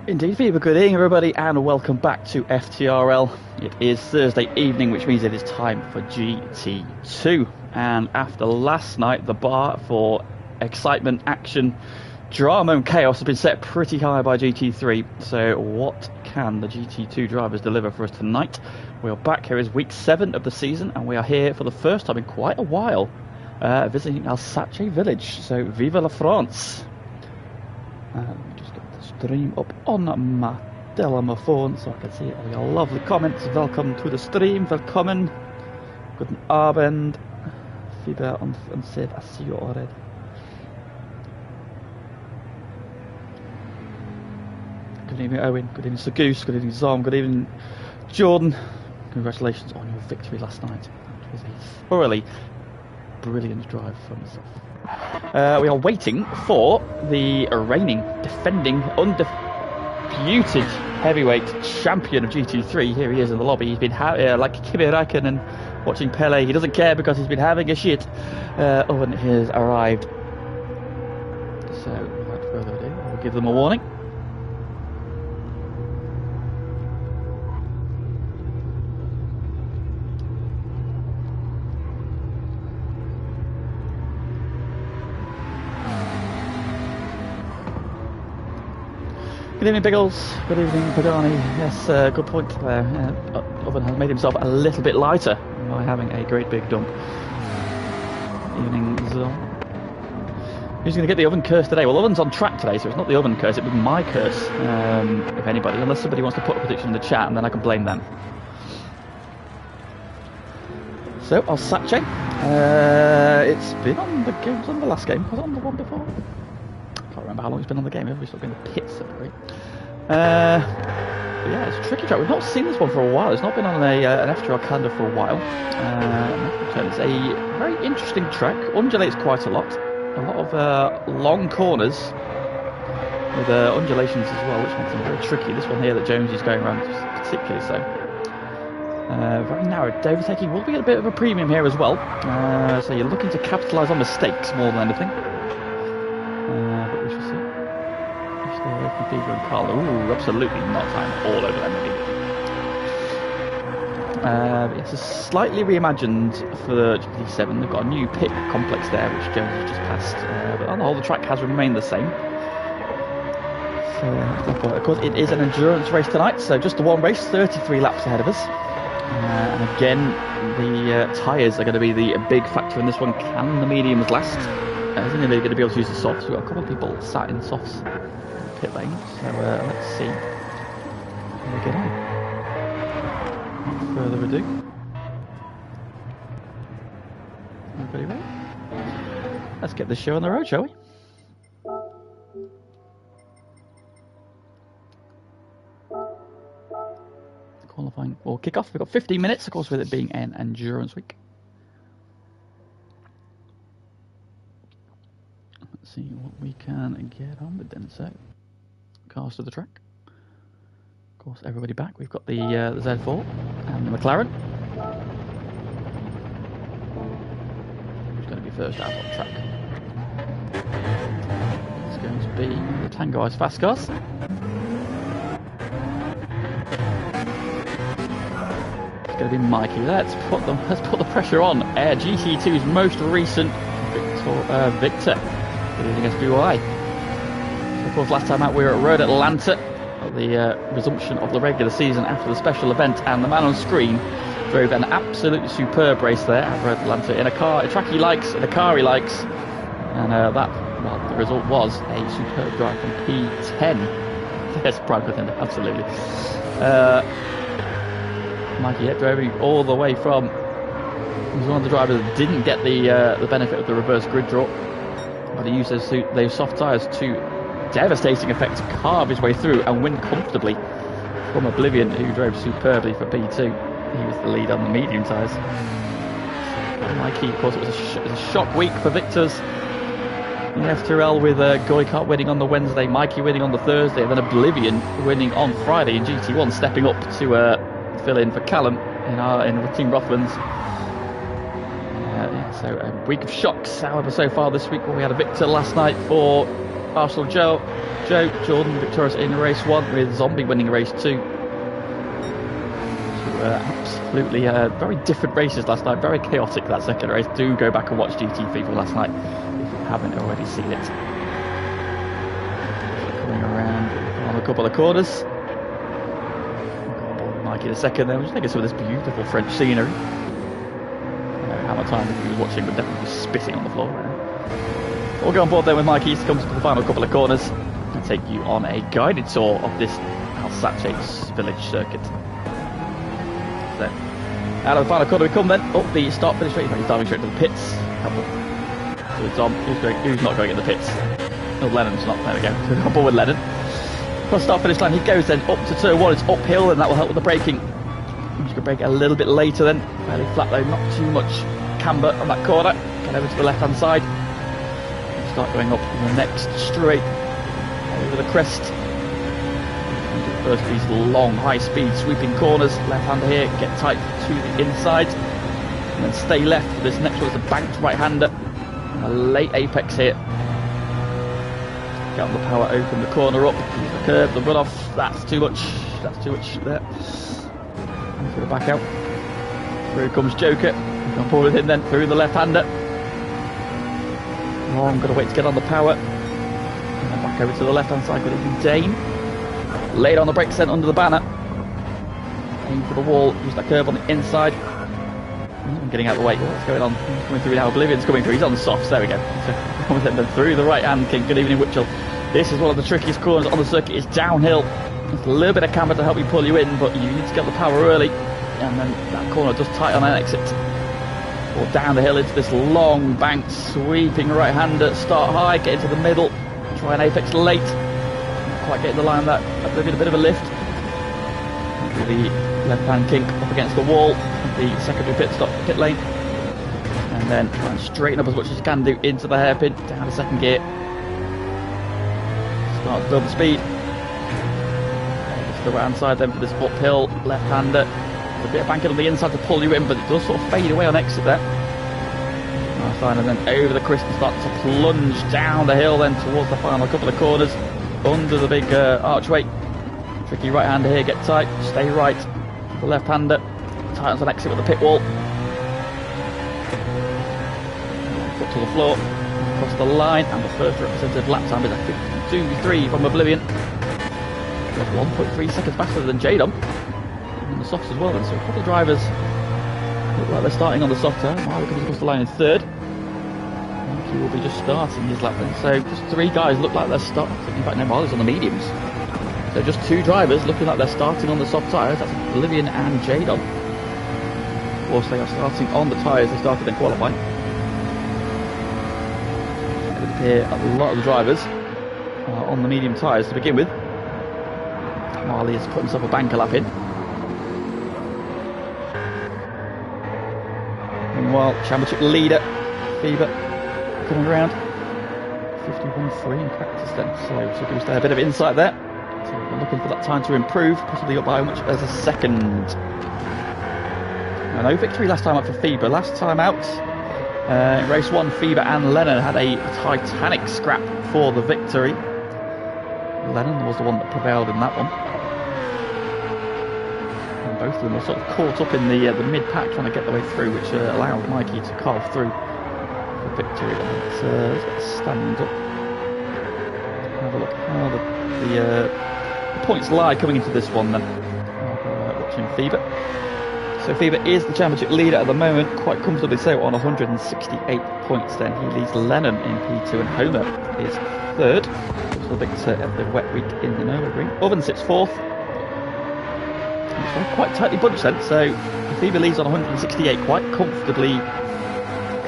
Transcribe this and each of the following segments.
Indeed, Viva, good evening everybody and welcome back to FTRL. It is Thursday evening, which means it is time for GT2. And after last night, the bar for excitement, action, drama and chaos has been set pretty high by GT3. So what can the GT2 drivers deliver for us tonight? We are back here as week 7 of the season and we are here for the first time in quite a while visiting Alsace village. So Viva la France! Just get the stream up on my telephone so I can see all your lovely comments. Welcome to the stream, welcome. Guten Abend. Fieber and Sid, I see you already. Good evening, Owen. Good evening, Sir Goose. Good evening, Zom. Good evening, Jordan. Congratulations on your victory last night. That was a thoroughly brilliant drive from yourself. We are waiting for the reigning, defending, undisputed heavyweight champion of GT3. Here he is in the lobby. He's been like Kimi Räikkönen watching Pele. He doesn't care because he's been having a shit. Owen has arrived. So, without further ado, I'll give them a warning. Good evening, Biggles. Good evening, Pagani. Yes, good point there. Owen has made himself a little bit lighter by having a great big dump. Evening, Zon. Who's going to get the oven curse today? Well, Oven's on track today, so it's not the oven curse, it would be my curse, if anybody. Unless somebody wants to put a prediction in the chat, and then I can blame them. So, Alsace. It's been on the game, it was on the last game. Was it on the one before? I can't remember how long it's been on the game. Everybody's sort of been in the pits separate. Yeah, it's a tricky track. We've not seen this one for a while. It's not been on an FTRL calendar for a while. It's a very interesting track. Undulates quite a lot. A lot of long corners with undulations as well, which makes them very tricky. This one here that Jones is going around particularly so. Very narrow. Overtaking will be at a bit of a premium here as well. So you're looking to capitalise on mistakes more than anything. But we shall see. Stay away from Fever and Carlo. Ooh, absolutely not time all over them immediately. Yes, it's slightly reimagined for the GT7. They've got a new pit complex there, which Jones has just passed. But on the whole, the track has remained the same. So, of course, it is an endurance race tonight. So just the one race, 33 laps ahead of us. And again, the tyres are going to be the big factor in this one. Can the mediums last? Isn't anybody going to be able to use the softs? We've got a couple of people sat in softs in the pit lane, so let's see how we get on. Without further ado, everybody ready? Let's get this show on the road, shall we? Qualifying or kick-off. We've got 15 minutes, of course, with it being an endurance week. See what we can get on with then. So, cars to the track. Of course, everybody back. We've got the Z4 and the McLaren. Who's going to be first out on track? It's going to be the Tango Eyes fast cars. It's going to be Mikey. Let's put the pressure on. GT2's most recent Victor. Against UI. Of course, last time out we were at Road Atlanta at the resumption of the regular season after the special event, and the man on screen drove an absolutely superb race there at Road Atlanta in a track he likes, in a car he likes, and the result was a superb drive from P10. Yes, proud contender, absolutely. Mikey drove all the way from. He was one of the drivers that didn't get the benefit of the reverse grid draw. But he used those soft tyres to devastating effect to carve his way through and win comfortably from Oblivion, who drove superbly for P2. He was the lead on the medium tyres. Mikey, of course, it was a shock week for Victors in FTRL with Goikart winning on the Wednesday, Mikey winning on the Thursday, and then Oblivion winning on Friday in GT1, stepping up to fill in for Callum in Team Rothmans. So a week of shocks, however, so far this week. When we had a victor last night for Arsenal Joe, Joe. Jordan victorious in race 1 with Zombie winning race 2. Absolutely very different races last night, very chaotic that second race. Do go back and watch GT Fever last night if you haven't already seen it. Coming around on a couple of corners. Mikey the second there, just taking some of this beautiful French scenery. I don't know how much time if he was watching, but definitely spitting on the floor right now. We'll go on board then with Mikey to come to the final couple of corners and take you on a guided tour of this Alsace village circuit. So, out of the final corner we come then, up the start finish straight. He's diving straight to the pits. Couple. So it's on. Who's not going in the pits? Oh, Lennon's not. There we go. So we're on board with Lennon. Across start finish line he goes then up to turn 1. It's uphill and that will help with the braking. I'm just going to brake it a little bit later then. Fairly flat though, not too much camber on that corner. Get over to the left hand side. Start going up in the next straight over the crest. First these long high speed sweeping corners, left hander here, get tight to the inside and then stay left for this next one. It's a banked right hander, a late apex here. Get on the power, open the corner up, use the curve, the runoff. That's too much there. I'm going to back out. Through comes Joker, on board with him then through the left hander. Oh, I'm going to wait to get on the power. And then back over to the left hand side, good evening Dane. Laid on the brakes then under the banner. Aim for the wall, use that curve on the inside. I'm getting out of the way. What's going on? He's coming through now. Oblivion's coming through. He's on the softs. There we go. So, then through the right hand king. Good evening, Witchell. This is one of the trickiest corners on the circuit. It's downhill. There's a little bit of camber to help you pull you in, but you need to get the power early. And then that corner does tight on an exit. Or down the hill into this long bank, sweeping right hander. Start high, get into the middle. Try an apex late. Quite getting the line that Oblivion a bit of a lift. The left hand kink up against the wall, the secondary pit stop, pit lane, and then try and straighten up as much as you can do into the hairpin, down to second gear. Start to build the speed. To the right hand side then for this uphill left hander. A bit of banking on the inside to pull you in, but it does sort of fade away on exit there. Nice line, and then over the crest and start to plunge down the hill then towards the final couple of corners. Under the big archway. Tricky right hander here, get tight, stay right. The left hander tightens on exit with the pit wall. Foot to the floor, across the line, and the first represented lap time is a 52.3 from Oblivion. Just 1.3 seconds faster than Jadon. And the softs as well, and so a couple of drivers look like they're starting on the soft tire. Marley comes across the line in third. He will be just starting his lap then. So just 3 guys look like they're starting. In fact, no, Marley's on the mediums. So just 2 drivers looking like they're starting on the soft tyres. That's Oblivion and Jadon. Of course, they are starting on the tyres they started in qualifying. It would appear a lot of the drivers are on the medium tyres to begin with. Marley has put himself a banker lap in. Meanwhile, championship leader, Fever, coming around. 51.3 in practice then. So give us a bit of insight there. So we're looking for that time to improve, possibly up by how much as a second. No victory last time out for Fever. Last time out, in race 1, Fever and Lennon had a titanic scrap for the victory. Lennon was the one that prevailed in that one. And both of them were sort of caught up in the mid-pack trying to get their way through, which allowed Mikey to carve through the victory. Let's stand up. Have a look how the points lie coming into this one then. Watching Fever. So Fever is the championship leader at the moment, quite comfortably so, on 168 points then. He leads Lennon in P2 and Homer is third. So the victor at the wet week in the Nürburgring. Oven sits fourth. It's quite tightly bunched then, so Fever leads on 168, quite comfortably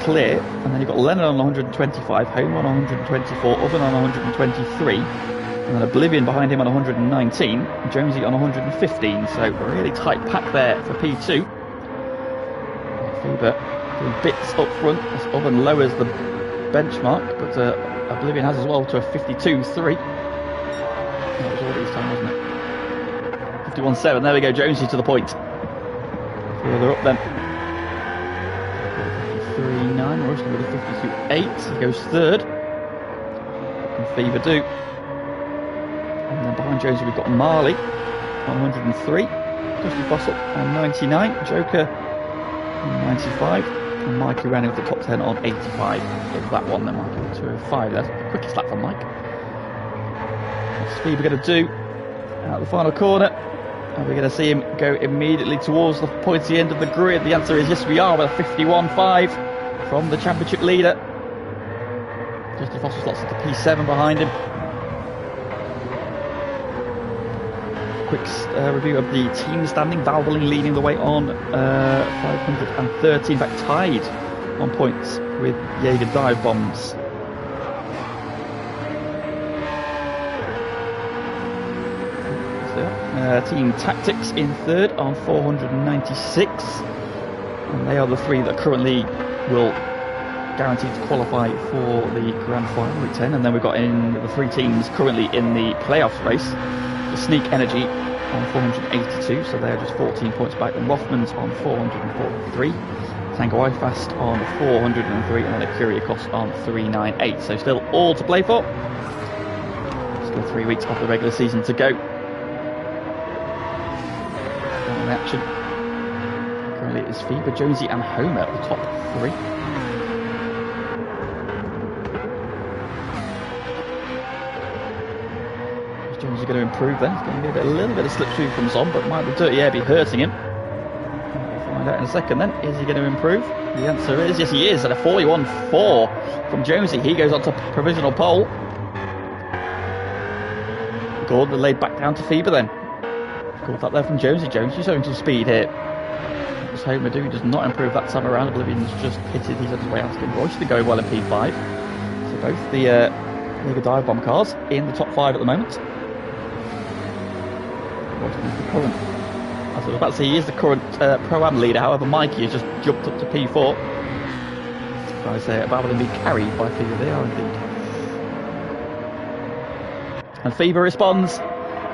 clear. And then you've got Lennon on 125, Homer on 124, Oven on 123. And then Oblivion behind him on 119, Jonesy on 115, so a really tight pack there for P2. Fever doing bits up front as Oven lowers the benchmark, but Oblivion has as well to a 52.3. That was all this time, wasn't it? 51.7, there we go, Jonesy to the point. Further up then. 53.9, Rushton with a 52.8, he goes third. What can Fever do? And then behind Jonesy we've got Marley on 103, Dusty Fossil on 99, Joker on 95, and Mikey rounding off the top 10 on 85. So that one then, Mikey with 205. That's the quickest lap from Mike. What's Phoebe going to do out the final corner? Are we going to see him go immediately towards the pointy end of the grid? The answer is yes, we are, with a 51.5 from the championship leader. Dusty Fossil slots into P7 behind him. Quick review of the team standing. Valvoline leading the way on 513, in fact tied on points with Jaeger dive bombs. Team Tactics in third on 496, and they are the three that currently will guarantee to qualify for the Grand Final Week 10. And then we've got in the three teams currently in the playoffs race. The Sneak Energy on 482, so they're just 14 points back. And Rothman's on 443, Tango iFast on 403, and then a Kyriakos on 398. So still all to play for. Still 3 weeks off the regular season to go. On action. Currently it is Phoebe, Jonesy and Homer at the top three. Jonesy going to improve then. It's going to be a little bit of slipstream from Zom, but might the dirty air be hurting him? We'll find out in a second then. Is he going to improve? The answer is yes, he is. At a 41.4 from Jonesy. He goes on to provisional pole. Gordon laid back down to Phoebe then. Caught up there from Jonesy. Jonesy showing some speed here. As Homer do, does not improve that time around. Oblivion's just pitted. He's on his way out again. Royston going well in P5. So both the Mega Dive Bomb cars in the top 5 at the moment. The current, I was about to say, he is the current Pro-Am leader. However, Mikey has just jumped up to P4. I say about to be carried by Phoebe. They are indeed. And Phoebe responds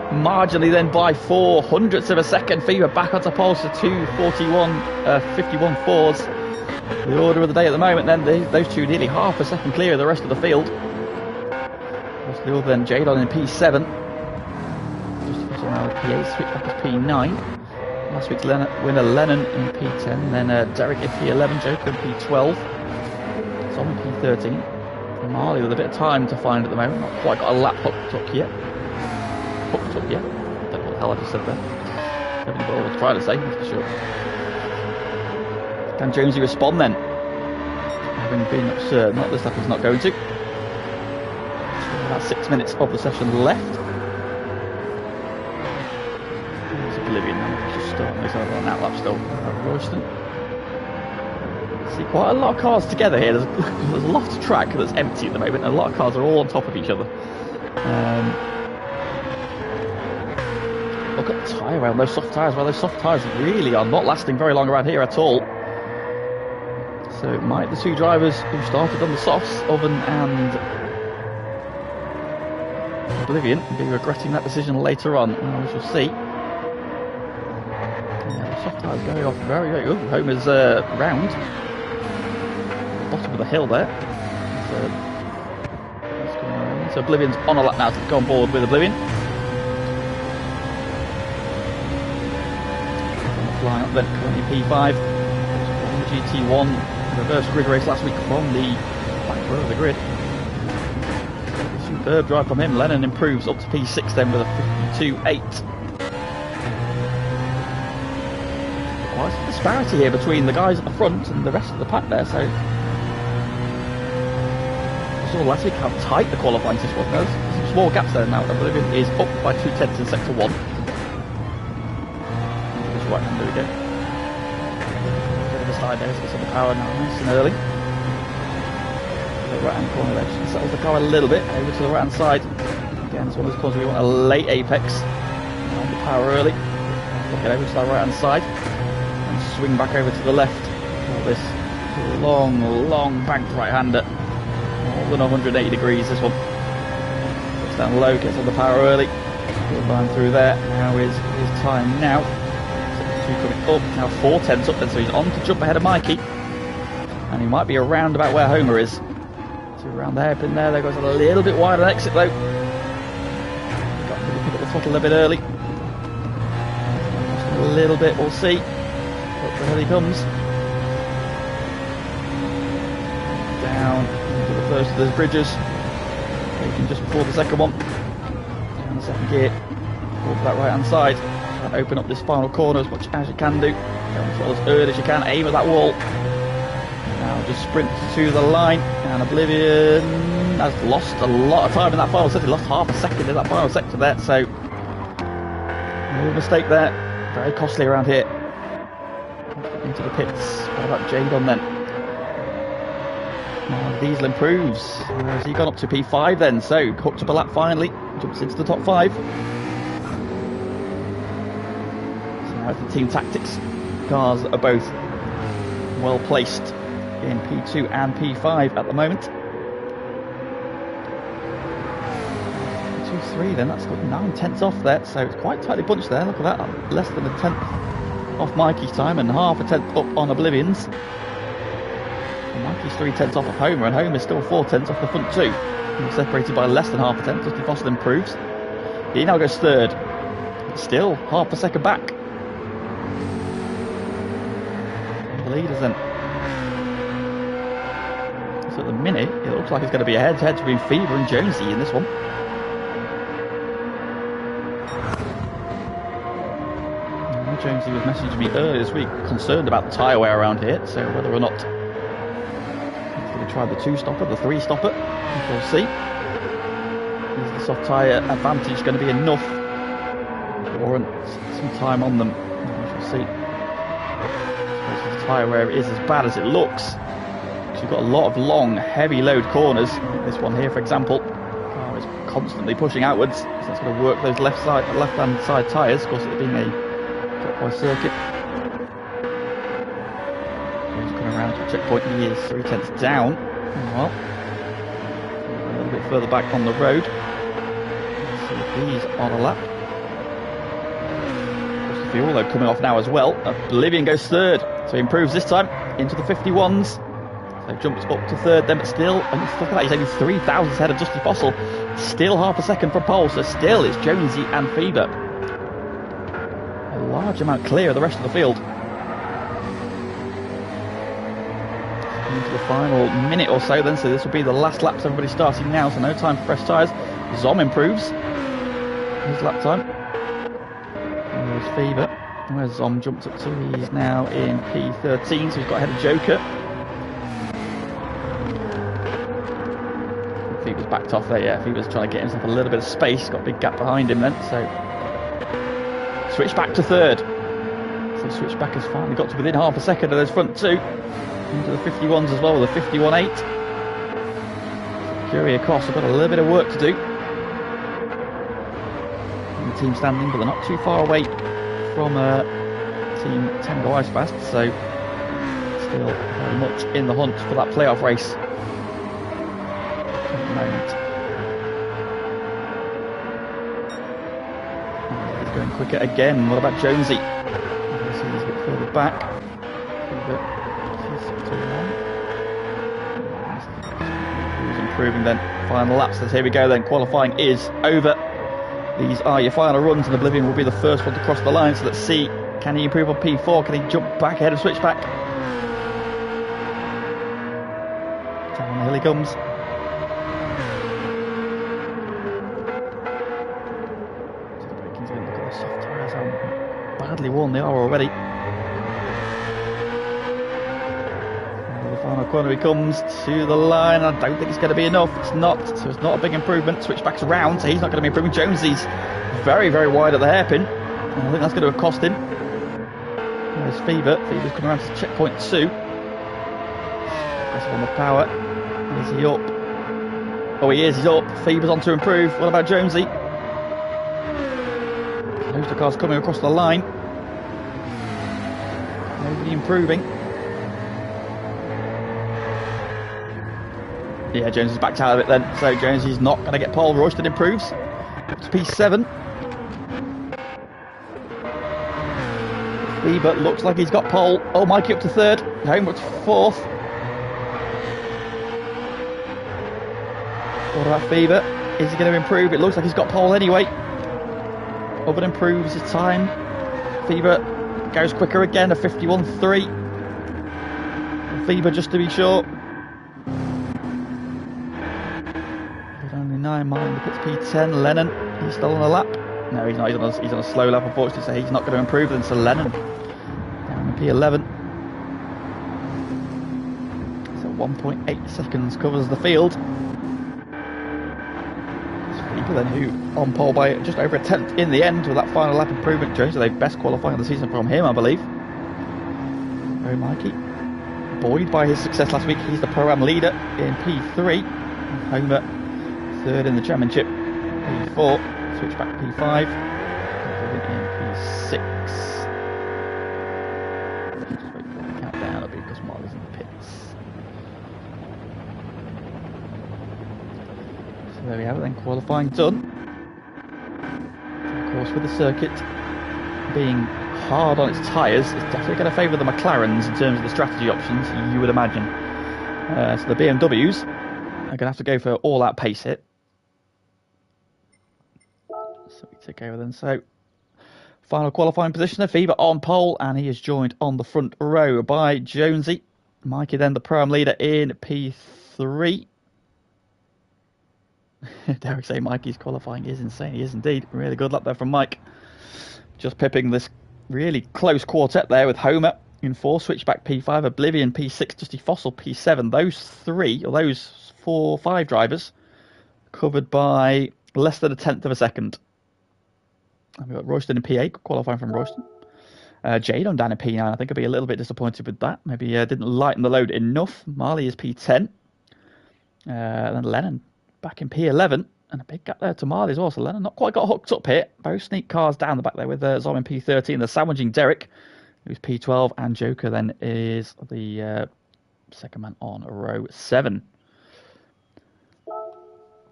marginally then by 0.04 of a second. Phoebe back onto pole to 2:41.51.4s. The order of the day at the moment then, those two nearly half a second clear of the rest of the field. Rest of the order then, Jadon in P7. Just now P8, switch back to P9. Last week's winner Lennon in P10, then Derek in P11, Joker in P12. Tom in P13. Marley with a bit of time to find at the moment, not quite got a lap hooked up yet. Don't know what the hell I just said there. Don't know what I was trying to say, that's for sure. Can Jonesy respond then? Having been absurd, not this lap he's not going to. About 6 minutes of the session left. There's Oblivion now, just starting this over on that lap still. Royston. See quite a lot of cars together here. There's a lot of track that's empty at the moment, and a lot of cars are all on top of each other. Look at the tyre around those soft tyres. Well, those soft tyres really are not lasting very long around here at all. So might the two drivers who started on the softs, Oven and Oblivion, be regretting that decision later on? Well, we shall see. Yeah, the soft tyres going off very, very good. Homer's round. Bottom of the hill there. So Oblivion's on a lap now to go on board with Oblivion. Flying up then, currently P5. From the GT1 reverse grid race last week from the back row of the grid. Superb drive from him. Lennon improves up to P6 then with a 52.8. Quite some disparity here between the guys at the front and the rest of the pack there, so we saw last week how tight the qualifying system was. There's some small gaps there now. Oblivion is up by 0.2 in sector 1. Right, there we go. Bit of a slide there, so it's on the power now, nice and early. The right hand corner there, just settles the car a little bit over to the right hand side. Again, it's one of those corners where you want a late apex. On the power early. Look it over to the right hand side. And swing back over to the left. For this long banked right hander. More than 180 degrees, this one. Gets down low, gets on the power early. Good line through there. How is his time now? Coming up, now 0.4 up then, so he's on to jump ahead of Mikey. And he might be around about where Homer is. So around the hairpin there goes a little bit wide on exit though. Got throttle a bit early. Just a little bit, we'll see. But here he comes. Down into the first of those bridges. Taking just before the second one. Down the second gear. Towards that right hand side. And open up this final corner as much as you can do. Go as well as early as you can. Aim at that wall. Now just sprint to the line. And Oblivion has lost a lot of time in that final sector. Lost half a second in that final sector there. So no mistake there. Very costly around here. Into the pits. What about Jadon then? Now Diesel improves. Has he gone up to P5 then? So hooked up a lap finally. Jumps into the top 5. So now it's the team tactics. Cars that are both well placed in P2 and P5 at the moment. 2-3 then, that's got 9 tenths off there, so it's quite tightly bunched there. Look at that, less than a tenth off Mikey's time and half a tenth up on Oblivion's. And Mikey's 3 tenths off of Homer, and Homer's still 4 tenths off the front 2. He's separated by less than half a tenth. Justin Fossil improves. He now goes third, still half a second back. The leaders then. So at the minute, it looks like it's going to be a head-to-head between Fever and Jonesy in this one. Jonesy was messaging me earlier this week, concerned about the tyre wear around here, so whether or not he's going to try the 2-stopper, the 3-stopper, we'll see. Is the soft tyre advantage going to be enough to warrant some time on them? We shall see. The tyre wear is as bad as it looks. You've got a lot of long, heavy load corners. This one here, for example, the car is constantly pushing outwards, so that's going to work those left-hand side tyres. Of course, it being a clockwise circuit. He's coming around to a checkpoint. He is 3 tenths down. Well, a little bit further back on the road. Let's see if he's on a lap. Of course, the fuel load coming off now as well. Oblivion goes third, so he improves this time into the 51s. So jumps up to third then, but still, and look at that, he's only 3 thousandths ahead of Justin Fossil. Still half a second from pole, so still it's Jonesy and Fever. A large amount clear of the rest of the field. Into the final minute or so then, so this will be the last laps. Everybody's starting now, so no time for fresh tyres. Zom improves his lap time. And there's Fever. Where's Zom jumped up to? He's now in P13, so he's got ahead of Joker. Fever's backed off there, yeah. Fever's trying to get himself a little bit of space. Got a big gap behind him then, so switch back to third. So Switchback has finally got to within half a second of those front 2. Into the 51s as well with a 51.8. Curie across, have got a little bit of work to do. And the team standing, but they're not too far away from Team Tango Ice Fast, so still very much in the hunt for that playoff race. Moment. He's going quicker again. What about Jonesy? He's a bit further back. He's improving then. Final laps. Here we go then. Qualifying is over. These are your final runs, and Oblivion will be the first one to cross the line. So let's see. Can he improve on P4? Can he jump back ahead of Switchback? Down the hill he comes. Badly worn they are already. And the final corner he comes to the line. I don't think it's going to be enough. It's not, so it's not a big improvement. Switchback's around, so he's not going to be improving. Jonesy's very, very wide at the hairpin. And I think that's going to have cost him. There's Fever. Fever's coming around to checkpoint 2. Aggressive on the power. Is he up? Oh, he is. He's up. Fever's on to improve. What about Jonesy? Most of the cars coming across the line. Nobody improving. Yeah, Jones is backed out of it then. So Jones is not going to get pole. Royston improves. Up to P7. Fever looks like he's got pole. Oh, Mikey up to third. Homer up to fourth. What about Fever? Is he going to improve? It looks like he's got pole anyway. Oven improves his time. Fever goes quicker again, a 51.3. Fever just to be sure. But only 9 mile in the pits, P10. Lennon, he's still on a lap. No, he's not. He's on a slow lap, unfortunately, so he's not going to improve. Then so Lennon down to P11. So 1.8 seconds covers the field. People then who on pole by just over a tenth in the end with that final lap improvement. Jones, so they best qualifying of the season from him, I believe. Very Mikey. Buoyed by his success last week, he's the Pro-Am leader in P3. Homer third in the championship. P4. Switch back to P5. In P6. Just wait for the countdown a bit because Marley's in the pits. So there we have it then, qualifying done. Of course, with the circuit being hard on its tyres, it's definitely going to favour the McLarens in terms of the strategy options, you would imagine. So the BMWs are going to have to go for all-out pace hit. So we take over then. So final qualifying position of Fever on pole, and he is joined on the front row by Jonesy. Mikey then the Pro-Am leader in P3. Derek say Mikey's qualifying is insane. He is indeed. Really good luck there from Mike. Just pipping this really close quartet there with Homer in 4, Switchback P5, Oblivion P6, Dusty Fossil P7. Those 5 drivers covered by less than a tenth of a second. And we've got Royston in P8, qualifying from Royston. Jade on down in P9. I think I'll be a little bit disappointed with that. Maybe didn't lighten the load enough. Marley is P10. Then Lennon back in P11. And a big gap there to Marley as well. So Lennon not quite got hooked up here. Both sneak cars down the back there with Zom in P13. The sandwiching Derek, who's P12. And Joker then is the second man on row 7.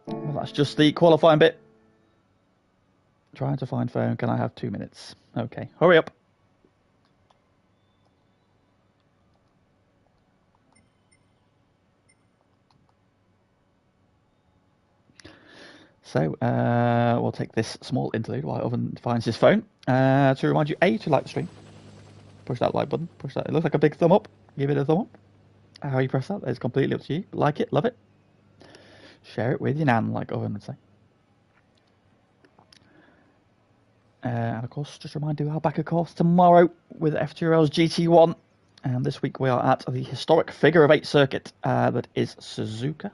Well, that's just the qualifying bit. Trying to find phone. Can I have 2 minutes? Okay, hurry up. So we'll take this small interlude while Oven finds his phone. To remind you, A, to like the stream. Push that like button. Push that. It looks like a big thumb up. Give it a thumb up. How you press that is completely up to you. Like it, love it. Share it with your nan, like Oven would say. And of course, just remind you, we are back, of course, tomorrow with FTRL's GT1. And this week we are at the historic figure of 8 circuit that is Suzuka.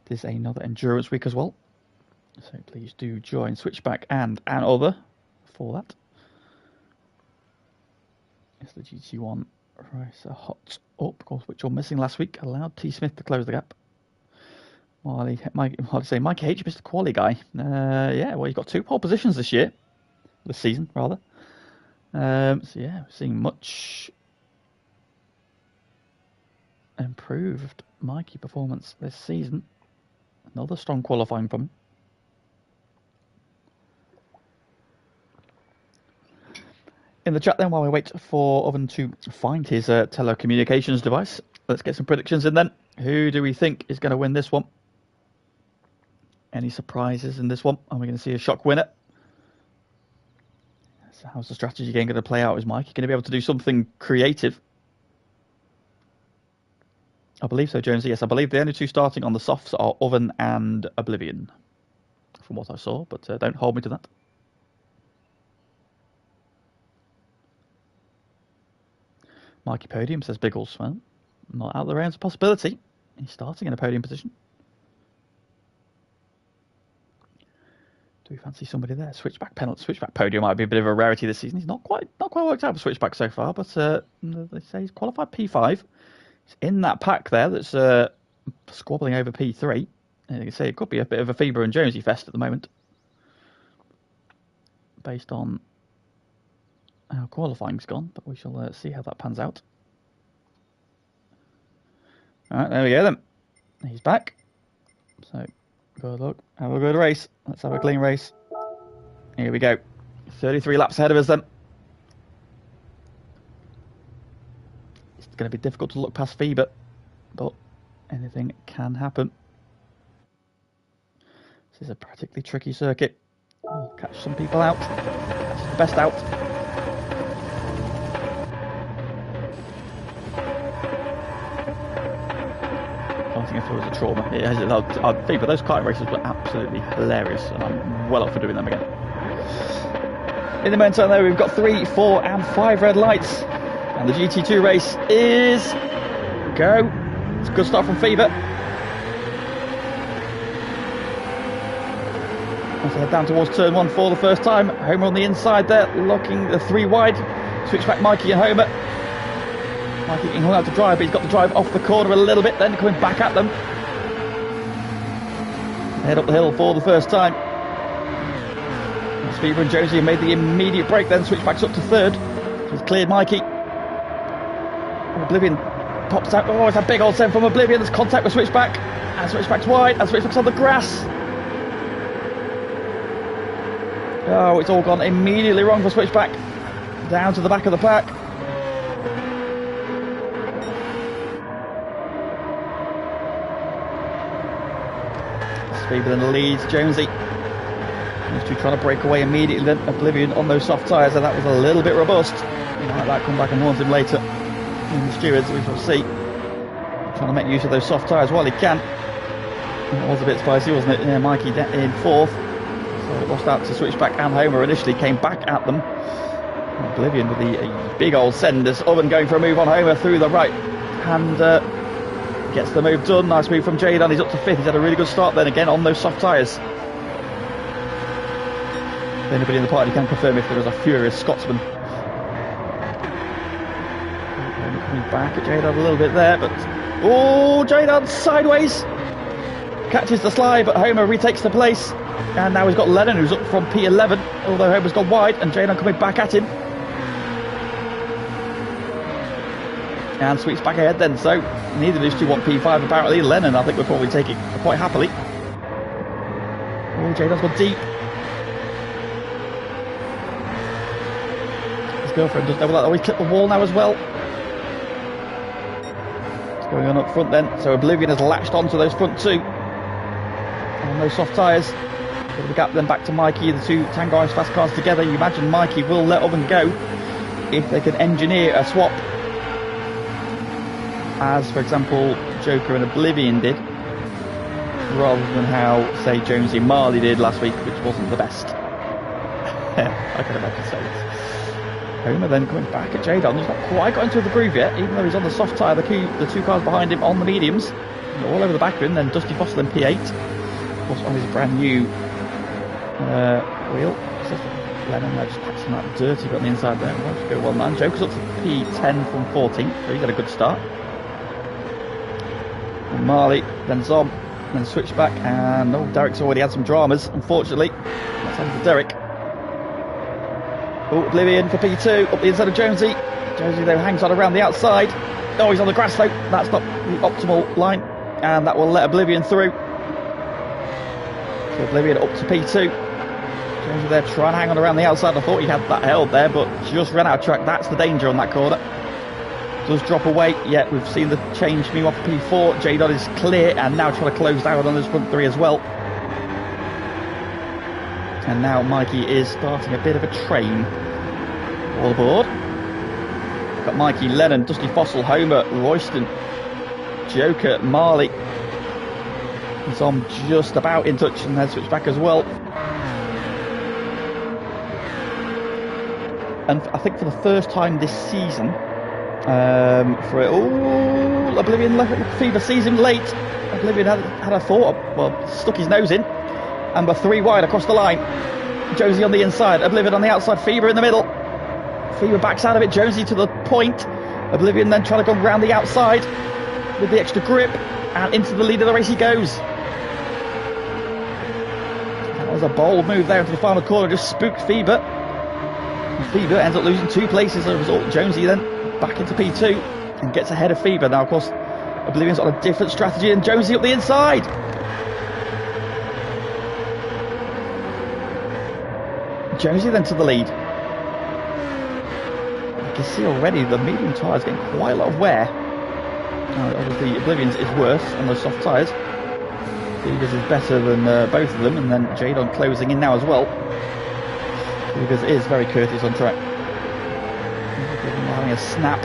It is another endurance week as well. So please do join Switchback and other for that. It's the GT1 racer hot up, of course, which you're missing last week. Allowed T. Smith to close the gap. Mikey H. Mr. Quali guy. Yeah, well, you've got 2 pole positions this season, rather. So yeah, we're seeing much improved Mikey performance this season. Another strong qualifying from him. In the chat then, while we wait for Oven to find his telecommunications device, let's get some predictions in then. Who do we think is going to win this one? Any surprises in this one? Are we going to see a shock winner? So how's the strategy game going to play out? Is Mikey going to be able to do something creative? I believe so, Jonesy. Yes, I believe the only 2 starting on the softs are Oven and Oblivion, from what I saw, but don't hold me to that. Mikey podium, says Biggles. Well, not out of the realms of possibility. He's starting in a podium position. Do we fancy somebody there? Switchback penalty, switchback podium might be a bit of a rarity this season. He's not quite worked out for switchback so far, but they say he's qualified P5. He's in that pack there that's squabbling over P3. And you can see it could be a bit of a Fever and Jonesy fest at the moment, based on how qualifying's gone, but we shall see how that pans out. Alright, there we go then. He's back. So, good luck. Have a good race. Let's have a clean race. Here we go. 33 laps ahead of us then. It's going to be difficult to look past Fever, but anything can happen. This is a particularly tricky circuit. We'll catch some people out. Catch the best out. I think if it was a trauma. I think, but those kart races were absolutely hilarious, and I'm well up for doing them again. In the meantime, though, we've got 3, 4, and 5 red lights, and the GT2 race is go. It's a good start from Fever. As they head down towards turn 1 for the first time. Homer on the inside there, locking the 3 wide. Switch back Mikey and Homer. Mikey getting hung out to drive, but he's got to drive off the corner a little bit, then coming back at them. Head up the hill for the first time. Fever and Josie made the immediate break, then switch backs up to third. He's cleared Mikey. Oblivion pops out. Oh, it's a big old send from Oblivion. There's contact with Switchback. And Switchback's wide. And Switchback's on the grass. Oh, it's all gone immediately wrong for Switchback. Down to the back of the pack. Fever then leads Jonesy. Those two trying to break away immediately, then Oblivion on those soft tyres, and that was a little bit robust. He might like come back and haunt him later in the stewards, we shall see. Trying to make use of those soft tyres while he can. It was a bit spicy, wasn't it? Yeah, Mikey in fourth. So it lost out to Switchback and Homer initially, came back at them. Oblivion with the big old send as Oven going for a move on Homer through the right hand. Gets the move done. Nice move from Jadon. He's up to fifth. He's had a really good start then again on those soft tyres. Anybody in the party can confirm if there was a furious Scotsman. Coming back at Jadon a little bit there, but oh, Jadon sideways catches the slide, but Homer retakes the place, and now he's got Lennon who's up from P11, although Homer's gone wide, and Jadon coming back at him. And sweeps back ahead then, so neither of these two want P5 apparently. Lennon, I think, we're probably taking quite happily. Oh, Jadon's gone deep. His girlfriend does double that. Oh, he's clipped the wall now as well. It's going on up front then, so Oblivion has latched onto those front two. On those soft tyres. Bit of a gap then back to Mikey, the two Tango Ice fast cars together. You imagine Mikey will let Oven go if they can engineer a swap, as for example Joker and Oblivion did, rather than how, say, Jonesy and Marley did last week, which wasn't the best. I can imagine saying it. Homer then coming back at Jadon. He's not quite got into the groove yet, even though he's on the soft tyre. The two cars behind him on the mediums, all over the back of him. Then Dusty Foster then P8, of course, on his brand new wheel. Lennon there just passing that dirty bit on the inside there. We'll just go one man. Joker's up to P10 from 14, so he's had a good start. And Marley, then Zom, then Switchback, and Derek's already had some dramas, unfortunately. That's happened to Derek. Oh, Oblivion for P2, up the inside of Jonesy. Jonesy though hangs on around the outside. Oh, he's on the grass though. That's not the optimal line, and that will let Oblivion through. So Oblivion up to P2. Jonesy there trying to hang on around the outside. I thought he had that held there, but just ran out of track. That's the danger on that corner. Does drop away, yet we've seen the change move off P4. Jadon is clear and now trying to close down on those front three as well. And now Mikey is starting a bit of a train. All aboard. Got Mikey, Lennon, Dusty Fossil, Homer, Royston, Joker, Marley. Zom just about in touch, and then Switchback as well. And I think for the first time this season, Oblivion Fever sees him late. Oblivion had a thought, well, stuck his nose in, and we're three wide across the line. Josie on the inside, Oblivion on the outside, Fever in the middle. Fever backs out of it, Josie to the point. Oblivion then trying to go round the outside with the extra grip, and into the lead of the race he goes. That was a bold move there into the final corner, just spooked Fever. And Fever ends up losing 2 places as a result. Jonesy then back into P2 and gets ahead of Fever. Now, of course, Oblivion's on a different strategy, and Jonesy up the inside. Jonesy then to the lead. You can see already the medium tyres getting quite a lot of wear. Obviously, Oblivion's is worse on those soft tyres. Fever's is better than both of them, and then Jadon closing in now as well. Because it is very courteous on track. Having a snap.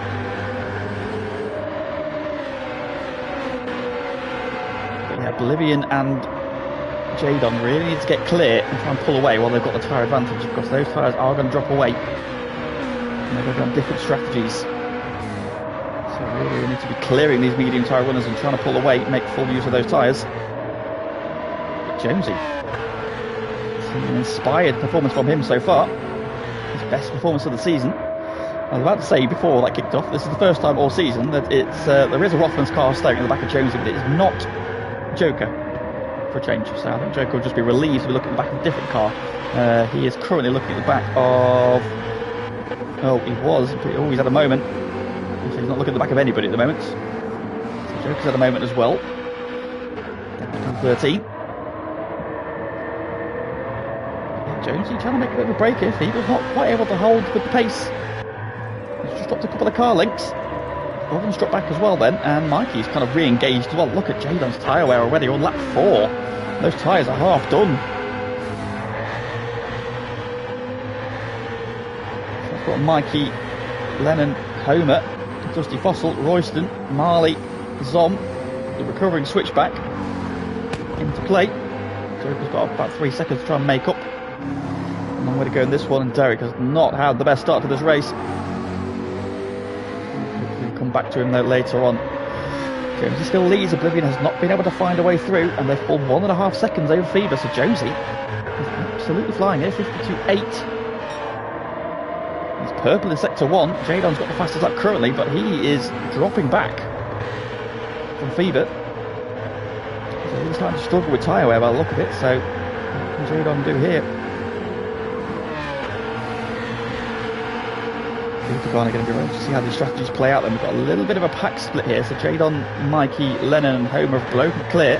But yeah, Oblivion and Jadon really need to get clear and try and pull away while they've got the tyre advantage, because those tyres are going to drop away. And they're going to have different strategies. So really we need to be clearing these medium tyre runners and trying to pull away, make full use of those tyres. But Jonesy, an inspired performance from him so far. His best performance of the season. I was about to say before that kicked off, this is the first time all season that it's there is a Rothmans car staying in the back of Jonesy, but it is not Joker for a change. So I think Joker will just be relieved to be looking at the back of a different car. He is currently looking at the back of... Oh, he was. Oh, he's had a moment. So he's not looking at the back of anybody at the moment. So Joker's had a moment as well. 13. Jonesy trying to make a bit of a break here. He was not quite able to hold with the pace. He's just dropped a couple of car links. Owen's dropped back as well then, and Mikey's kind of re-engaged as well. Look at Jadon's tyre wear already on lap 4. Those tyres are half done. So I've got Mikey, Lennon, Homer, Dusty Fossil, Royston, Marley, Zom, the recovering switchback into play. Joker's got about 3 seconds to try and make up. A long way to go in this one, and Derek has not had the best start to this race. We'll come back to him though later on. Jonesy still leads. Oblivion has not been able to find a way through, and they've pulled 1.5 seconds over Fever, so Jonesy is absolutely flying here, 52.8. He's purple in sector 1. Jadon's got the fastest lap currently, but he is dropping back from Fever. So he's starting to struggle with tyre wear by the look of it, so what can Jadon do here? We're going to be ready to see how these strategies play out. Then we've got a little bit of a pack split here. So Jadon, Mikey, Lennon and Homer have broken clear.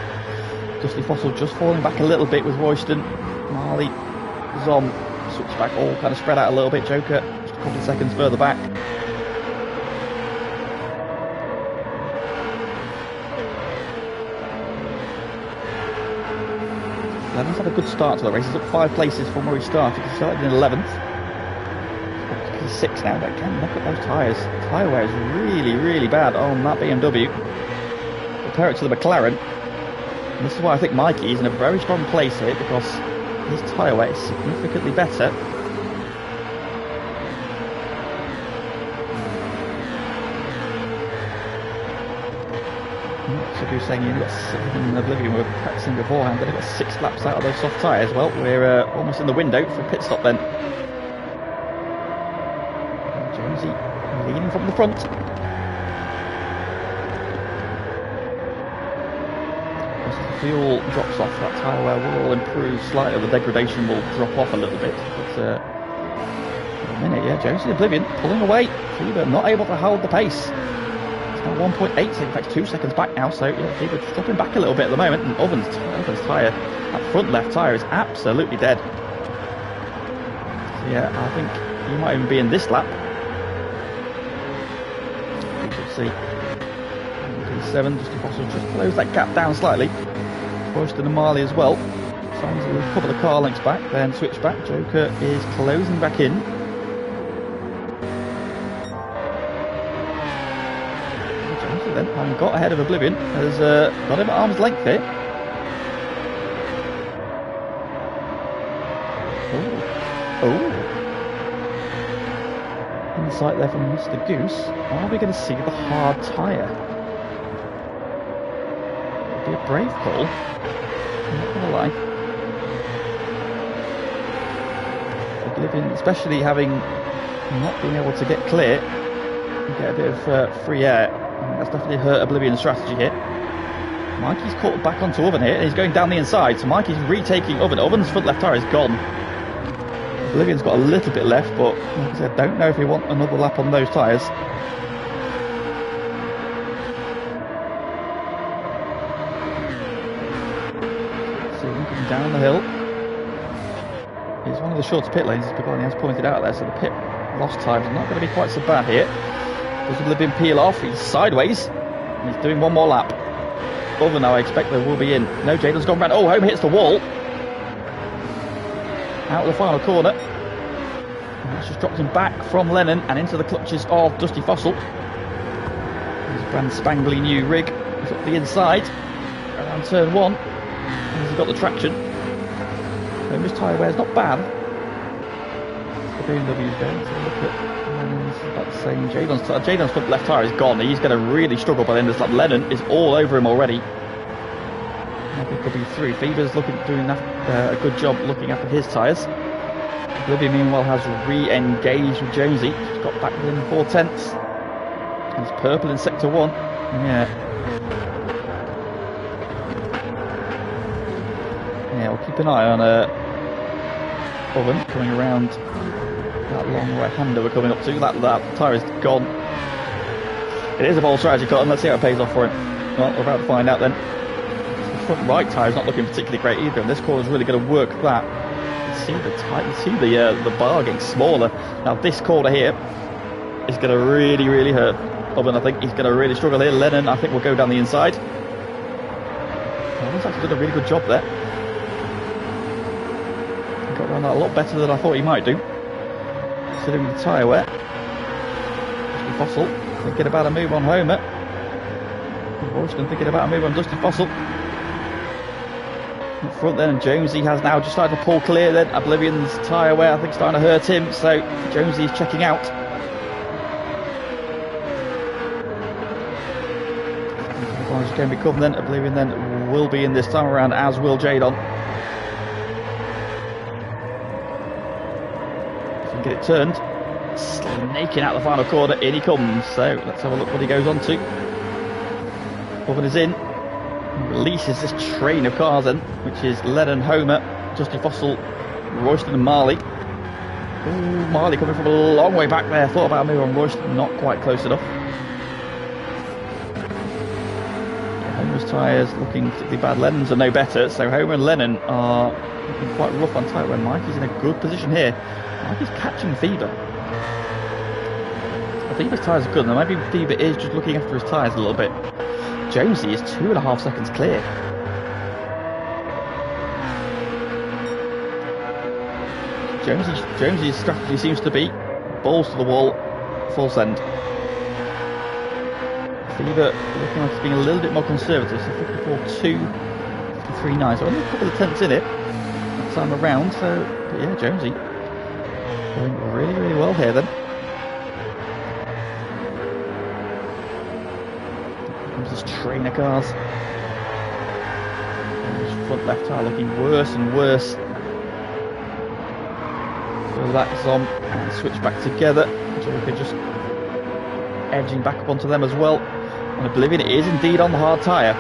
Dusty Fossil just falling back a little bit with Royston, Marley, Zom, switchback all kind of spread out a little bit. Joker just a couple of seconds further back. Lennon's had a good start to the race. He's up 5 places from where he started. He started in 11th. 6 now, but again, look at those tyres. Tyre wear is really, really bad on that BMW. Compare it to the McLaren. And this is why I think Mikey is in a very strong place here, because his tyre wear is significantly better. So you're saying you've got in Oblivion, we were practicing beforehand, but they've got 6 laps out of those soft tyres. Well, we're almost in the window for a pit stop then. Jonesy leading from the front. As the fuel drops off, that tyre wear will improve slightly, the degradation will drop off a little bit. But for a minute, yeah, Jonesy Oblivion pulling away. Fever not able to hold the pace. It's now 1.8, so in fact 2 seconds back now, so yeah, Fever just dropping back a little bit at the moment, and Owen's tyre, that front left tyre is absolutely dead. So yeah, I think he might even be in this lap. See, P7 just to close that gap down slightly. Royston and Marley as well. Signs a couple of car links back, then switch back. Joker is closing back in. Joker then, having got ahead of Oblivion, has got him at arm's length here. Oh. Insight there from Mr. Goose. Are we going to see the hard tyre? It'd be a brave call. I'm not going to lie. Oblivion, especially having not been able to get clear and get a bit of free air. That's definitely hurt Oblivion's strategy here. Mikey's caught back onto Oven here, and he's going down the inside, so Mikey's retaking Oven. Oven's front left tyre is gone. Oblivion's got a little bit left, but like I said, I don't know if we want another lap on those tyres. So looking down the hill. It's one of the shorter pit lanes, as Pagani has pointed out there, so the pit lost time is not going to be quite so bad here. Does Oblivion peel off? He's sideways. He's doing one more lap. Other now, I expect they will be in. No, Jadon's gone round. Oh, Home hits the wall. Out of the final corner. And that's just dropped him back from Lennon and into the clutches of Dusty Fossil. His brand spangly new rig. He's up the inside around turn 1. And he's got the traction. So his tyre wear's not bad. The BMW's going to look at. About the same. Jadon's front left tyre is gone. He's going to really struggle by the end of this lap. Lennon is all over him already. I think he'll be through. Fever's doing a good job looking after his tyres. Oblivion meanwhile has re-engaged with Jonesy. He's got back within 4/10. And it's purple in sector 1. Yeah, we'll keep an eye on Oven coming around that long right-hander we're coming up to. That tyre is gone. It is a bold strategy cut, and let's see how it pays off for him. Well, we're about to find out then. The front right tyre is not looking particularly great either, and this corner is really going to work that. You see the bar getting smaller. Now this corner here is going to really, really hurt Oven. I think he's going to really struggle here. Lennon, I think, will go down the inside. Well, he's actually done a really good job there. He got around that a lot better than I thought he might do. Considering the tyre wear. Dusty Fossil thinking about a move on Homer. Royston thinking about a move on Dusty Fossil. In front then, and Jonesy has now just started to pull clear then. Oblivion's tyre wear I think starting to hurt him, so Jonesy's checking out. As can become then, Oblivion then will be in this time around, as will Jadon. Get it turned, snaking out the final corner, in he comes. So let's have a look what he goes on to. Oven is in, releases this train of cars then, which is Lennon, Homer, Dusty Fossil, Royston and Marley. Ooh, Marley coming from a long way back there. Thought about a move on Royston, not quite close enough. Homer's tyres looking particularly bad. Lennon's are no better, so Homer and Lennon are looking quite rough on tyre. When Mikey's in a good position here. Mikey's catching Fever. Fever's tyres are good, and maybe Fever is just looking after his tyres a little bit. Jonesy is 2.5 seconds clear. Jonesy's strategy seems to be balls to the wall, full send. Fever looking like he's being a little bit more conservative, so 54.2, 53.9, so only a couple of tenths in it that time around. So, but yeah, Jonesy going really, really well here then. Here comes this train of cars. And his front left tyre looking worse and worse. So that's on and switch back together. Joker just edging back up onto them as well. And Oblivion is indeed on the hard tyre.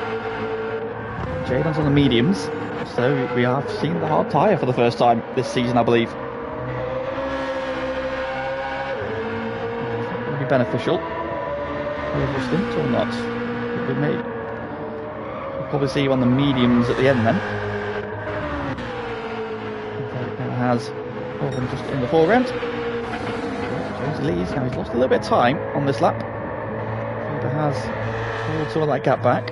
Jadon's on the mediums, so we have seen the hard tyre for the first time this season, I believe. Will be beneficial. Over a stint or not? Could be me. We'll probably see you on the mediums at the end then. Now has Orban just in the foreground. Jones leads. Now he's lost a little bit of time on this lap. Fever has pulled some of that gap back.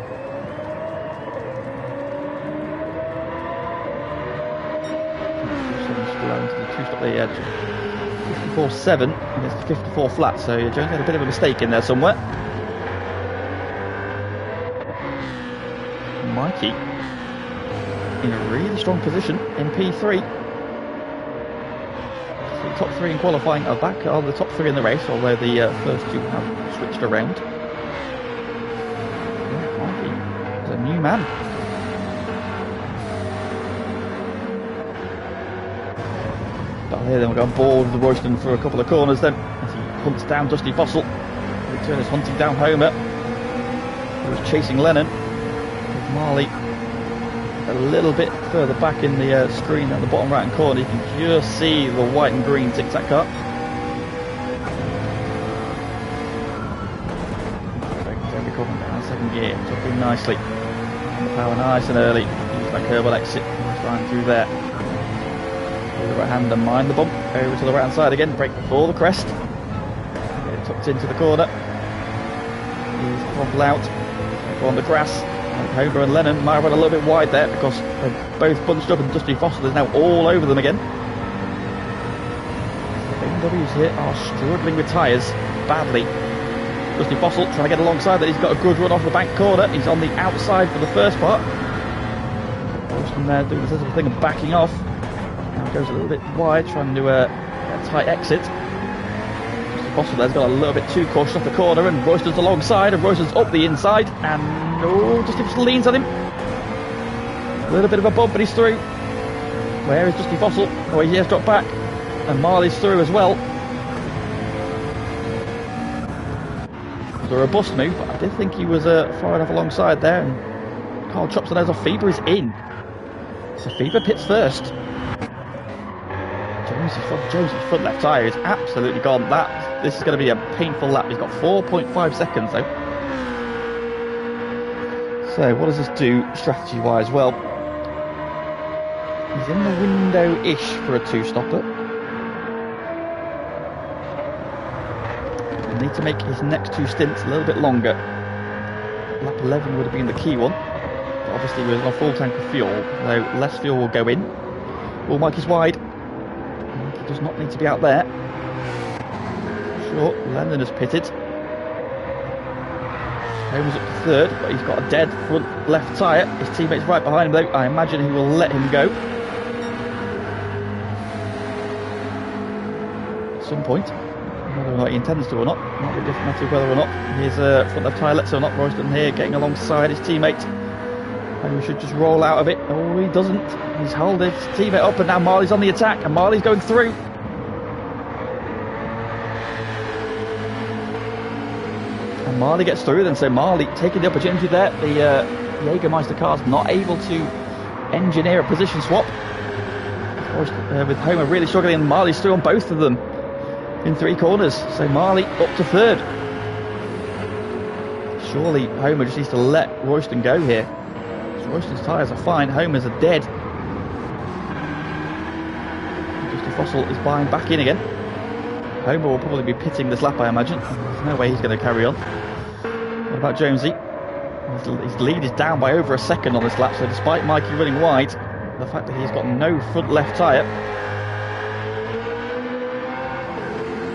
Into the two-stop the edge. 54.7 and it's 54 flat, so Jones had a bit of a mistake in there somewhere. Mikey in a really strong position in P3. So the top 3 in qualifying are back on the top 3 in the race, although the first 2 have switched around. Yeah, Mikey is a new man. Here then we're going board with the Royston for a couple of corners then as he hunts down Dusty Fossil. The return is hunting down Homer, who was chasing Lennon. With Marley a little bit further back in the screen at the bottom right hand corner. You can just see the white and green tic tac car. Don't be coming down second gear, dropping nicely. And the power nice and early. Use that curb exit, flying through there. The right hand and mind the bump, over to the right hand side again, brake before the crest, get it tucked into the corner, he's throttle out, go on the grass, and Homer and Lennon might have run a little bit wide there because they're both bunched up and Dusty Fossil is now all over them again. BMWs here are struggling with tyres badly. Dusty Fossil trying to get alongside that. He's got a good run off the bank corner. He's on the outside for the first part. Royston there doing this little thing of backing off. Now goes a little bit wide, trying to do a tight exit. Dusty Fossil there's got a little bit too cautious off the corner, and Royston's alongside, and Royston's up the inside, and Dusty Fossil leans on him. A little bit of a bump, but he's through. Where is Dusty Fossil? Oh, he has dropped back, and Marley's through as well. A robust move, but I did think he was far enough alongside there, and Carl chops the nose off. Feber is in, so Feber pits first. Jonesy's front left tyre is absolutely gone. This is going to be a painful lap. He's got 4.5 seconds though. So what does this do strategy wise? Well, he's in the window-ish for a two-stopper. Need to make his next two stints a little bit longer. Lap 11 would have been the key one, but obviously we're on a full tank of fuel, so less fuel will go in. Well, Mike is wide. He does not need to be out there. Sure, Lennon has pitted. Holmes up to third, but he's got a dead front left tyre. His teammate's right behind him though. I imagine he will let him go at some point. Whether or not he intends to or not, might be a different matter whether or not his front left tyre lets or not. Royston here getting alongside his teammate, and we should just roll out of it. Oh, he doesn't. He's holding his teammate up, and now Marley's on the attack, and Marley's going through. And Marley gets through then, so Marley taking the opportunity there. The Jägermeister car's not able to engineer a position swap. With Homer really struggling, and Marley's through on both of them in three corners, so Marley up to third. Surely Homer just needs to let Royston go here. So Royston's tyres are fine, Homer's are dead. Dusty Fossil is buying back in again. Homer will probably be pitting this lap, I imagine. There's no way he's going to carry on. What about Jonesy? His lead is down by over a second on this lap, so despite Mikey running wide, the fact that he's got no front left tyre.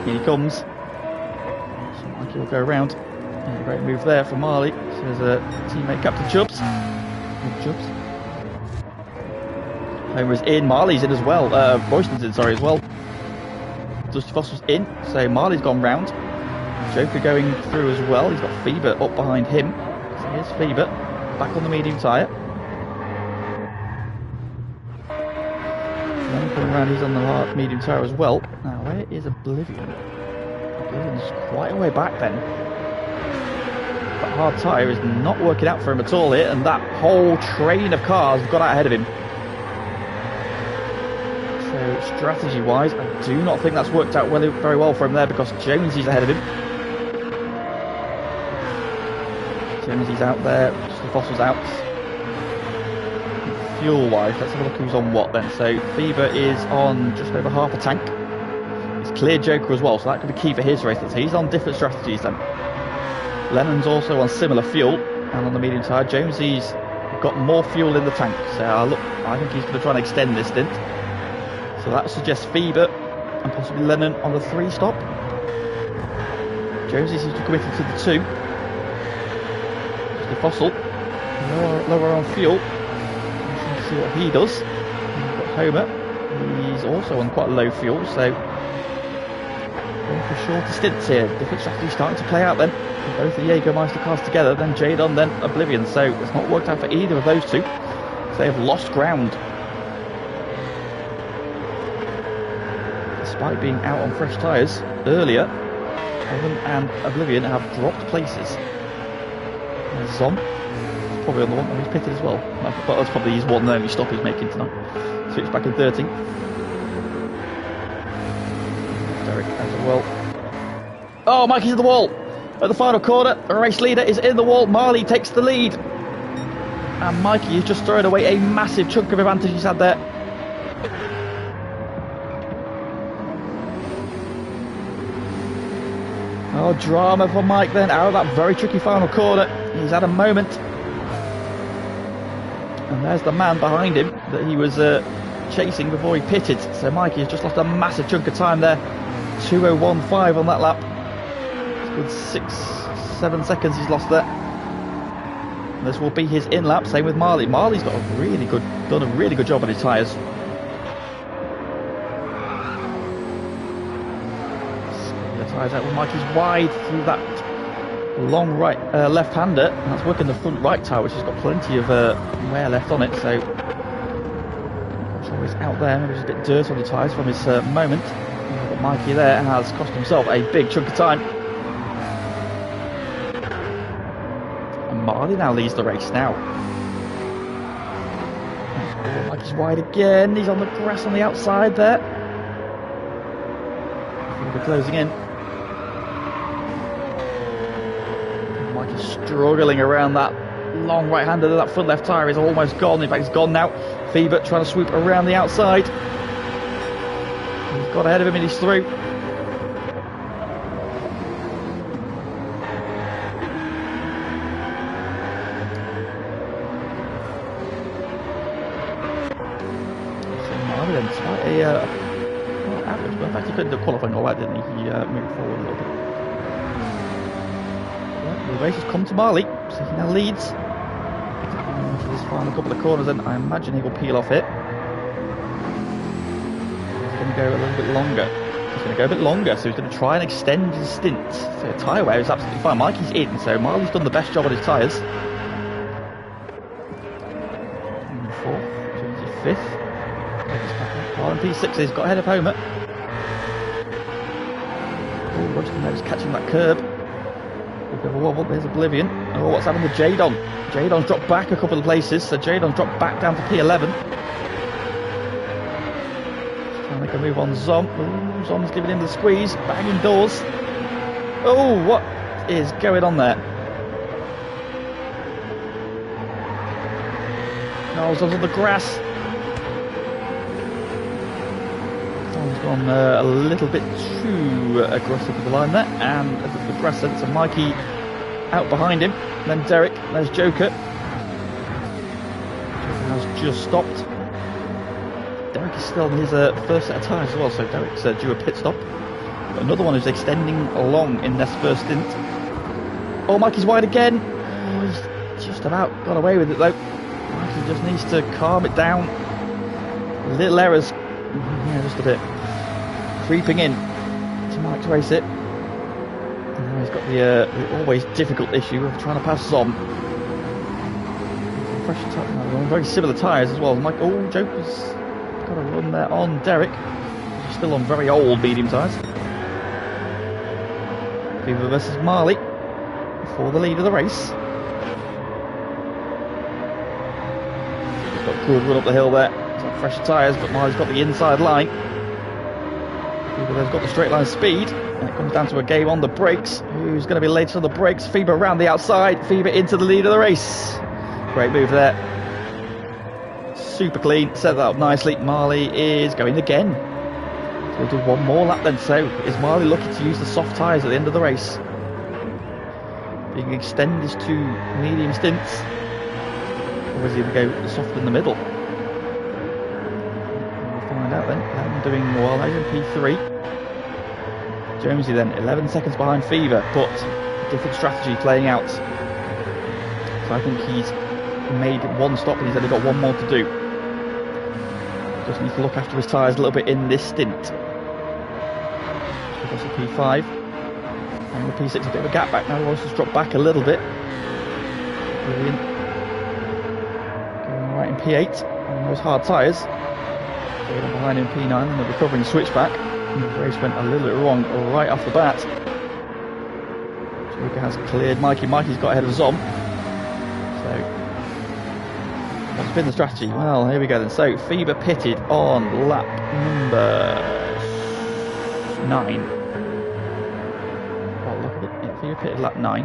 Here he comes. So Mikey will go around. Yeah, great move there from Marley. So there's a teammate, Captain Chubbs. Homer's in, Marley's in as well. Royston's in, sorry, as well. Dusty Fossil's in, so Marley's gone round. Joker going through as well. He's got Feber up behind him. So here's Feber, back on the medium tyre. Then coming around, he's on the hard medium tyre as well. Now, where is Oblivion? Oblivion's quite a way back then. That hard tyre is not working out for him at all here, and that whole train of cars got out ahead of him. So, strategy-wise, I do not think that's worked out very well for him there, because Jonesy's ahead of him. Jonesy's out there, Dusty Fossil's out. Fuel-wise, let's have a look who's on what then. So Fever is on just over half a tank. He's cleared Joker as well, so that could be key for his race. So he's on different strategies then. Lennon's also on similar fuel, and on the medium tyre, Jonesy's got more fuel in the tank. So I think he's going to try and extend this stint. So that suggests Fever and possibly Lennon on the 3-stop. Jonesy seems to be committed to the 2. The Fossil lower on fuel. See what he does. We've got Homer. He's also on quite low fuel, so going for shorter stints here. Different strategy starting to play out then. Both the Jägermeister cars together, then Jadon, then Oblivion. So it's not worked out for either of those two. So they have lost ground. Despite being out on fresh tyres earlier, Evan and Oblivion have dropped places. There's Zom. Probably on the one that he's pitted as well. But that's probably his one and only stop he's making tonight. Switch back in 13. Derek as well. Oh, Mikey's in the wall! At the final corner, the race leader is in the wall. Marley takes the lead. And Mikey has just thrown away a massive chunk of advantage he's had there. Oh, drama for Mike then, out of that very tricky final corner. He's had a moment. And there's the man behind him that he was chasing before he pitted. So Mikey has just lost a massive chunk of time there. 2:01.5 on that lap. It's good 6-7 seconds he's lost there. And this will be his in lap. Same with Marley. Marley's done a really good job on his tyres. The tyres out with Mikey's wide through that long right left-hander, and that's working the front right tyre, which has got plenty of wear left on it. So he's out there. Maybe there's a bit of dirt on the tyres from his moment. But Mikey there has cost himself a big chunk of time. And Marley now leads the race now. Oh, Mikey's wide again. He's on the grass on the outside there. We're closing in. Mikey's struggling around that long right-hander. That front left tyre is almost gone. In fact, it's gone now. Fever trying to swoop around the outside. He's got ahead of him and he's through. So Marley then, despite a average, but in fact he couldn't do qualifying all that, didn't he? He moved forward a little bit. Well, the race has come to Marley, so he now leads. For this final couple of corners, and I imagine he will peel off it. He's going to go a little bit longer. He's going to go a bit longer, so he's going to try and extend his stint. So tyre wear is absolutely fine. Mikey's in, so Marley's done the best job on his tyres. 4th, 25th. Marlon P6 has got ahead of Homer. Oh, Roger just catching that curb. There's Oblivion. Oh, what's happened to Jadon? Jadon's dropped back a couple of places, so Jadon's dropped back down to P11. Just trying to make a move on Zom. Ooh, Zom's giving him the squeeze, banging doors. Oh, what is going on there? No, Zom's on the grass. Zom's gone a little bit too aggressive with the line there, and the grass sent to Mikey out behind him. Then Derek, there's Joker. Joker has just stopped. Derek is still on his first set of tyres as well, so Derek's due a pit stop. But another one who's extending along in this first stint. Oh, Mikey's wide again. Oh, he's just about got away with it though. Mikey just needs to calm it down. Little errors. Yeah, just a bit. Creeping in to Mike's race it. He's got the always difficult issue of trying to pass Zom. Very similar tyres as well. Mike, oh, Joker's got a run there on Derek. He's still on very old medium tyres. Fever versus Marley for the lead of the race. He's got a good run up the hill there. He's got fresher tyres, but Marley's got the inside line. Fever's got the straight line speed. And it comes down to a game on the brakes. Who's going to be later on the brakes? Fever around the outside. Fever into the lead of the race. Great move there. Super clean. Set that up nicely. Marley is going again. So we'll do one more lap then. So is Marley looking to use the soft tyres at the end of the race? He can extend his 2 medium stints. Or is he going to go soft in the middle? We'll find out then. I'm doing well. He's in P3. Jonesy then 11 seconds behind Fever, but a different strategy playing out. So I think he's made one stop and he's only got one more to do. Just needs to look after his tyres a little bit in this stint. So the P5 and the P6 a bit of a gap back now. He wants to drop back a little bit. Brilliant. Going right in P8 on those hard tyres. Going behind in P9 and the recovering switchback. The race went a little bit wrong right off the bat. Joker has cleared Mikey. Mikey's got ahead of Zom. So, what's been the strategy? Well, here we go then. So, Fever pitted on lap number 9. Oh, look at it. Yeah, Fever pitted lap 9.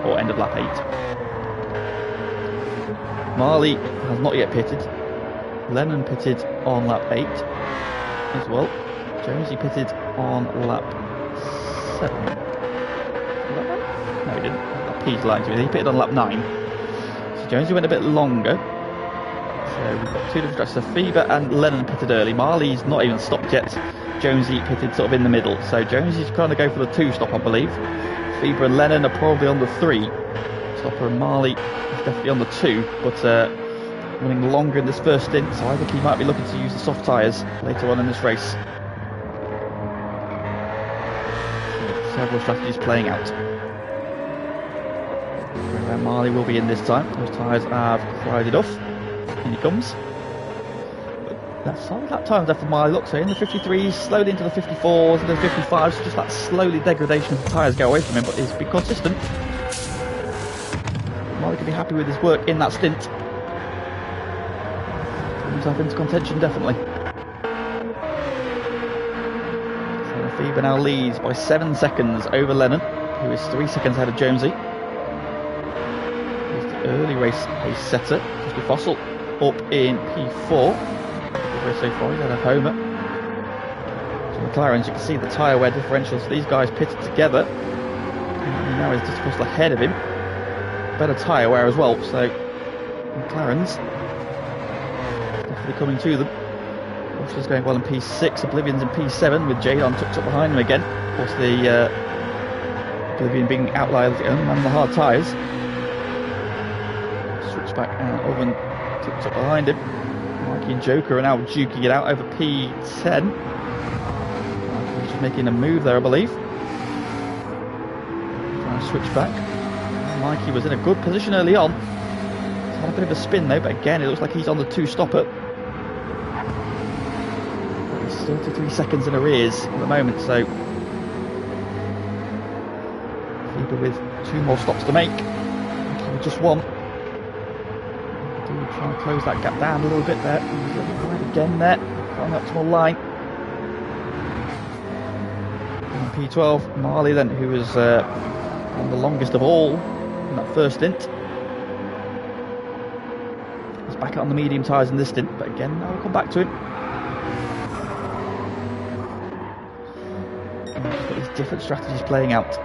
Or end of lap 8. Marley has not yet pitted. Lennon pitted on lap 8. As well. Jonesy pitted on lap 7. No, he didn't. P's lying to me. He pitted on lap 9. So Jonesy went a bit longer. So we've got 2 different stretches. So Fever and Lennon pitted early. Marley's not even stopped yet. Jonesy pitted sort of in the middle. So Jonesy's trying to go for the 2-stop, I believe. Fever and Lennon are probably on the 3-stopper, and Marley is definitely on the 2, but running longer in this first stint, so I think he might be looking to use the soft tyres later on in this race. So several strategies playing out. And Marley will be in this time. Those tyres have cried it off. In he comes. That's solid lap times after Marley. Look, so in the 53s, slowly into the 54s, and the 55s, so just that slowly degradation of the tyres go away from him, but he's been consistent. Marley can be happy with his work in that stint. Put himself into contention, definitely. So Fever now leads by 7 seconds over Lennon, who is 3 seconds ahead of Jonesy. He's the early race pace setter, Justy Fossil, up in P4. So far, he's had a homer. So McLaren's, you can see the tyre wear differential, so these guys pitted together. And now he's just across ahead of him. Better tyre wear as well, so McLaren's definitely coming to them. Russell's going well in P6, Oblivion's in P7 with Jadon tucked up behind him again. Of course, the Oblivion being outlier, the only man on the hard tyres. Switchback and Oven tucked up behind him. Mikey and Joker are now duking it out over P10. Mikey's just making a move there, I believe. Trying to switch back. Mikey was in a good position early on. He's had a bit of a spin though, but again, it looks like he's on the 2-stopper. He's 33 seconds in arrears at the moment, so Fever with 2 more stops to make. Mikey with just 1. Trying to close that gap down a little bit there. He's a little right again there. On the optimal line. And P12, Marley then, who was on the longest of all in that first stint. He's back on the medium tyres in this stint, but again, I'll come back to him. And he's got these different strategies playing out. So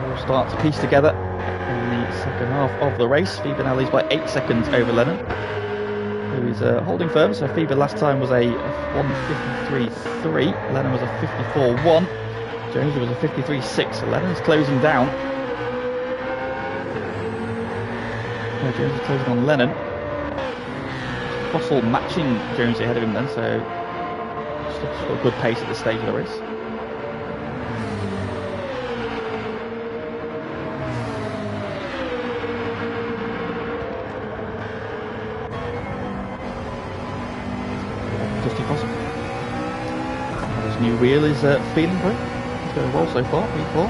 we'll start to piece together in the second half of the race. Fever now leads by 8 seconds over Lennon, who is holding firm. So Fever last time was a 1:53.3, Lennon was a 54.1, Jonesy was a 53.6, so Lennon's closing down. Jonesy closing on Lennon. Fossil matching Jonesy ahead of him then, so still got a good pace at this stage of the race. His new wheel is feeling great. It's going well so far, P4.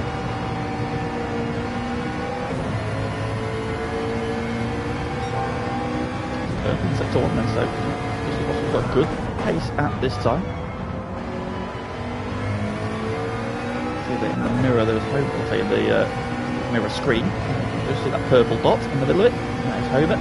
In sector 1 then, so we've got good pace at this time. See that in the mirror, there was Homer, I'll say in the mirror screen. You just see that purple dot in the middle of it, and that is Homer.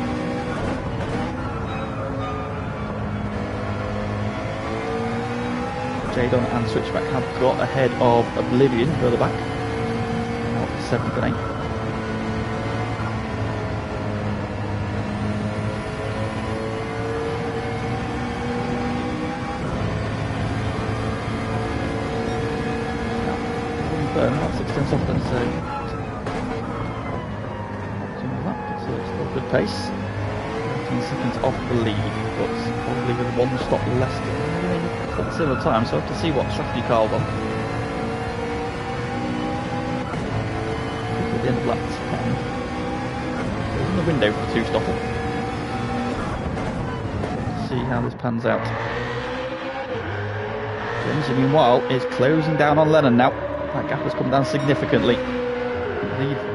Jadon and Switchback have got ahead of Oblivion further back, out 7th and 8th. About 6 tenths off then, so it's still a good pace. 15 seconds off the lead, but probably with 1 stop less at the similar time, so I have to see what strategy Carl's on. At the end of lap 10. So in the window for the 2-stopper. See how this pans out. Jonesy, meanwhile, is closing down on Lennon now. That gap has come down significantly.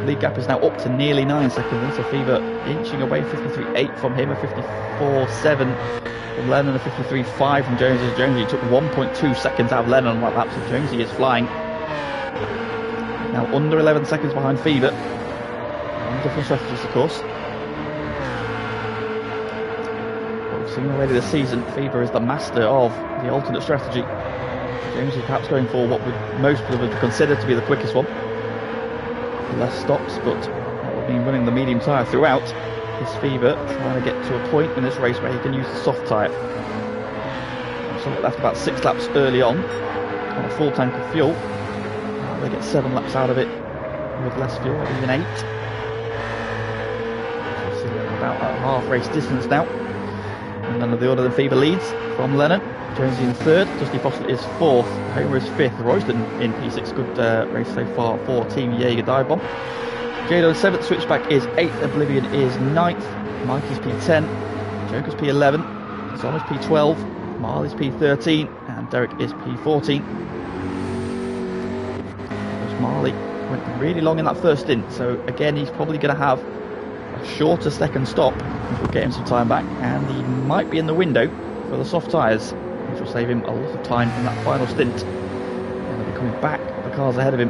Lead gap is now up to nearly 9 seconds, so Fever inching away 53.8 from him, a 54.7 from Lennon, a 53.5 from Jonesy. Jonesy took 1.2 seconds out of Lennon on that lap, so Jonesy is flying. Now under 11 seconds behind Fever. Different strategies, of course. But we've seen already this season, Fever is the master of the alternate strategy. Jonesy perhaps going for what most people would consider to be the quickest one. Less stops, but that will be running the medium tyre throughout. Is Fever trying to get to a point in this race where he can use the soft tyre. left about 6 laps early on a full tank of fuel. They get 7 laps out of it with less fuel, even 8. So see about a half race distance now. And none of the order than Fever leads from Lennon. Jonesy in 3rd, Dusty Fossil is 4th, Homer is 5th, Royston in P6, good race so far for Team Jaeger Dive Bomb. Jado in 7th, Switchback is 8th, Oblivion is 9th, Mikey's P10, Joker's P11, Zom is P12, Marley's P13, and Derek is P14. Marley went really long in that first stint, so again he's probably going to have a shorter second stop, which will get him some time back, and he might be in the window for the soft tyres, which will save him a lot of time in that final stint. And he'll be coming back, the car's ahead of him.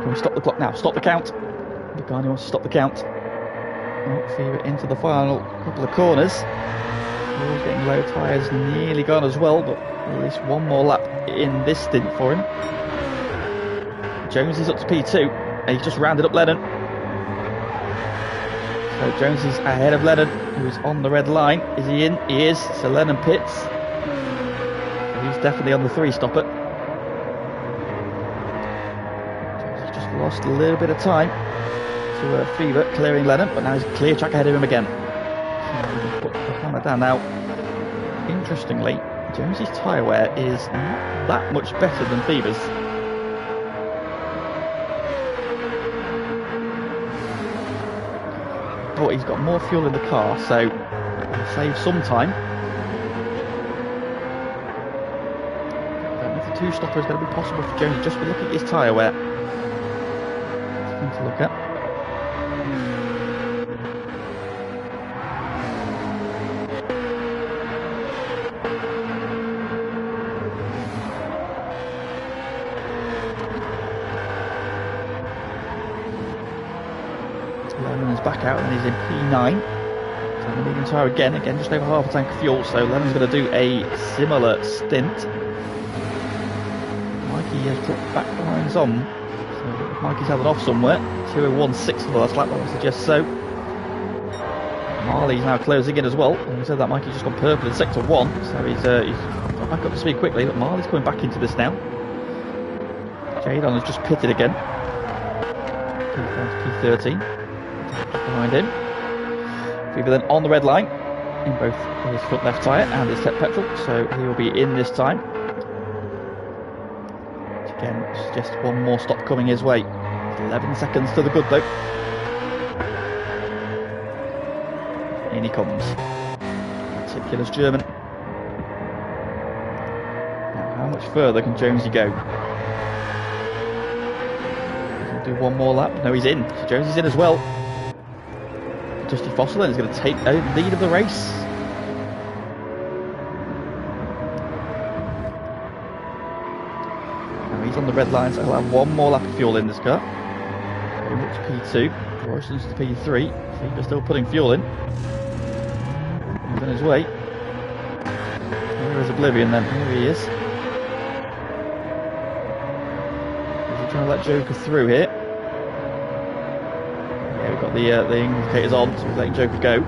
Can we stop the clock now? Stop the count. Bugani wants to stop the count. Oh, Fever into the final couple of corners. He's getting low, tyres nearly gone as well, but at least one more lap in this stint for him. Jones is up to P2, and he's just rounded up Lennon. So Jones is ahead of Lennon, who is on the red line. Is he in? He is. So Lennon pits. He's definitely on the 3-stopper. Jones has just lost a little bit of time to Fever clearing Lennon, but now he's clear track ahead of him again. So put the hammer down now. Interestingly, Jonesy's tyre wear is not that much better than Fever's. But he's got more fuel in the car, so it'll save some time. I don't know if the 2-stopper is going to be possible for Jonesy just with looking at his tyre wear. Something to look at. Lennon's back out and he's in P9. So the medium tyre again just over half a tank of fuel, so Lennon's going to do a similar stint. Mikey has dropped back behind Zom, so Mikey's held it off somewhere. 2:01.6 for the last lap, I would suggest so. Marley's now closing in as well, and we said that Mikey's just gone purple in sector 1, so he's got back up to speed quickly, but Marley's coming back into this now. Jadon has just pitted again. P13. Behind him. Fever then on the red line in both his front left tyre and his petrol, so he will be in this time. Which again, just one more stop coming his way. 11 seconds to the good though. In he comes. Meticulous German. Now, how much further can Jonesy go? He'll do one more lap. No, he's in. So Jonesy's in as well. Dusty Fossil is going to take the lead of the race. Now he's on the red line, so he'll have one more lap of fuel in this car. Going up to P2, Royston's to P3. Fever's still putting fuel in. He's on his way. Where is Oblivion then? Here he is. Is he trying to let Joker through here? We've got the indicators on, so we're letting Joker go.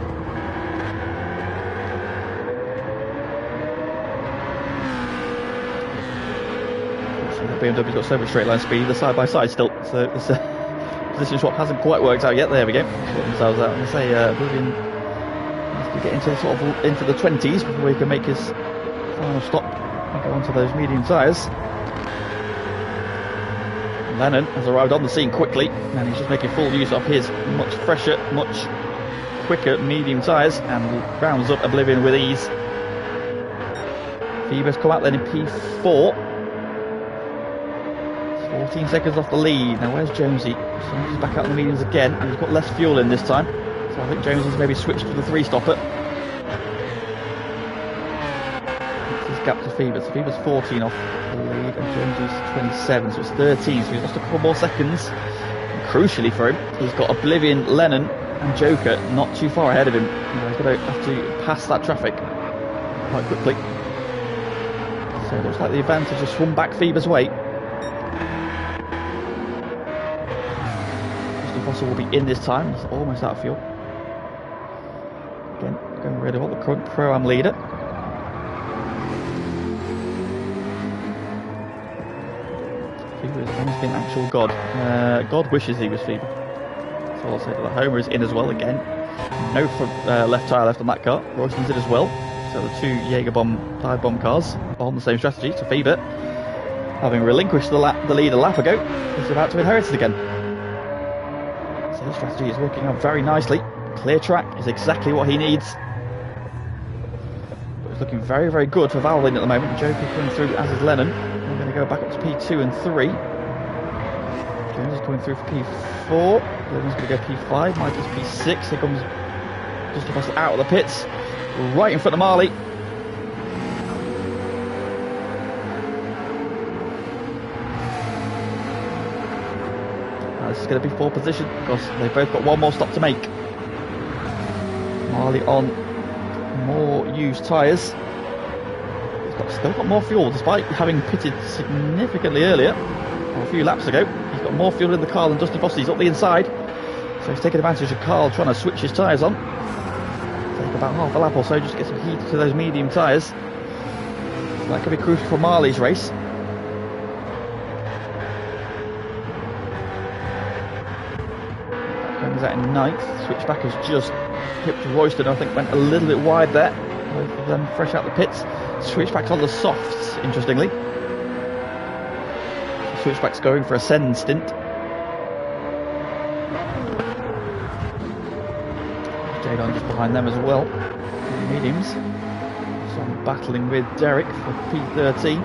So the BMW's got so much straight line speed, they're side by side still. So this position swap hasn't quite worked out yet. There we go. Sort themselves out. I say Oblivion has to get into into the 20s before he can make his final stop and go onto those medium tyres. Lennon has arrived on the scene quickly, and he's just making full use of his much fresher, much quicker medium tyres, and rounds up Oblivion with ease. Fever's come out then in P4. 14 seconds off the lead. Now where's Jonesy? Jonesy's back out in the mediums again, and he's got less fuel in this time, so I think Jonesy's maybe switched to the 3-stopper. It's his gap to Fever, so Fever's 14 off the lead, and Jonesy's 27, so it's 13, so he's lost a couple more seconds. And crucially for him, he's got Oblivion, Lennon and Joker not too far ahead of him. He's going to have to pass that traffic quite quickly. So it looks like the advantage has swung back Fever's way. Dusty Fossil will be in this time, he's almost out of fuel. Again, going rid of the current Pro-Am leader. Fever has always been actual God. God wishes he was Fever. That's all I'll say to that. Homer is in as well again. No left tyre left on that car. Royston's in as well. So the two Jaeger dive bomb cars on the same strategy. So Fever, having relinquished the lead a lap ago, is about to inherit it again. So the strategy is working out very nicely. Clear track is exactly what he needs. But it's looking very, very good for Valvoline at the moment. Joker coming through, as is Lennon. We're going to go back up to P2 and 3. Jones is coming through for P4. Lennon's going to go P5. Mike is P6. Here comes just a bustle out of the pits, right in front of Marley. This is going to be 4th position because they've both got one more stop to make. Marley on more used tyres. He's still got more fuel despite having pitted significantly earlier, or a few laps ago. He's got more fuel in the car than Dusty Fossey's up the inside. So he's taking advantage of Carl trying to switch his tyres on. Take about half a lap or so just to get some heat to those medium tyres. So that could be crucial for Marley's race. Comes out in 9th. Switchback has just hipped Royston, I think went a little bit wide there. Both of them fresh out the pits. Switchback's on the softs, interestingly. Switchback's going for a send stint. Jadon just behind them as well. Mediums. So I'm battling with Derek for P13.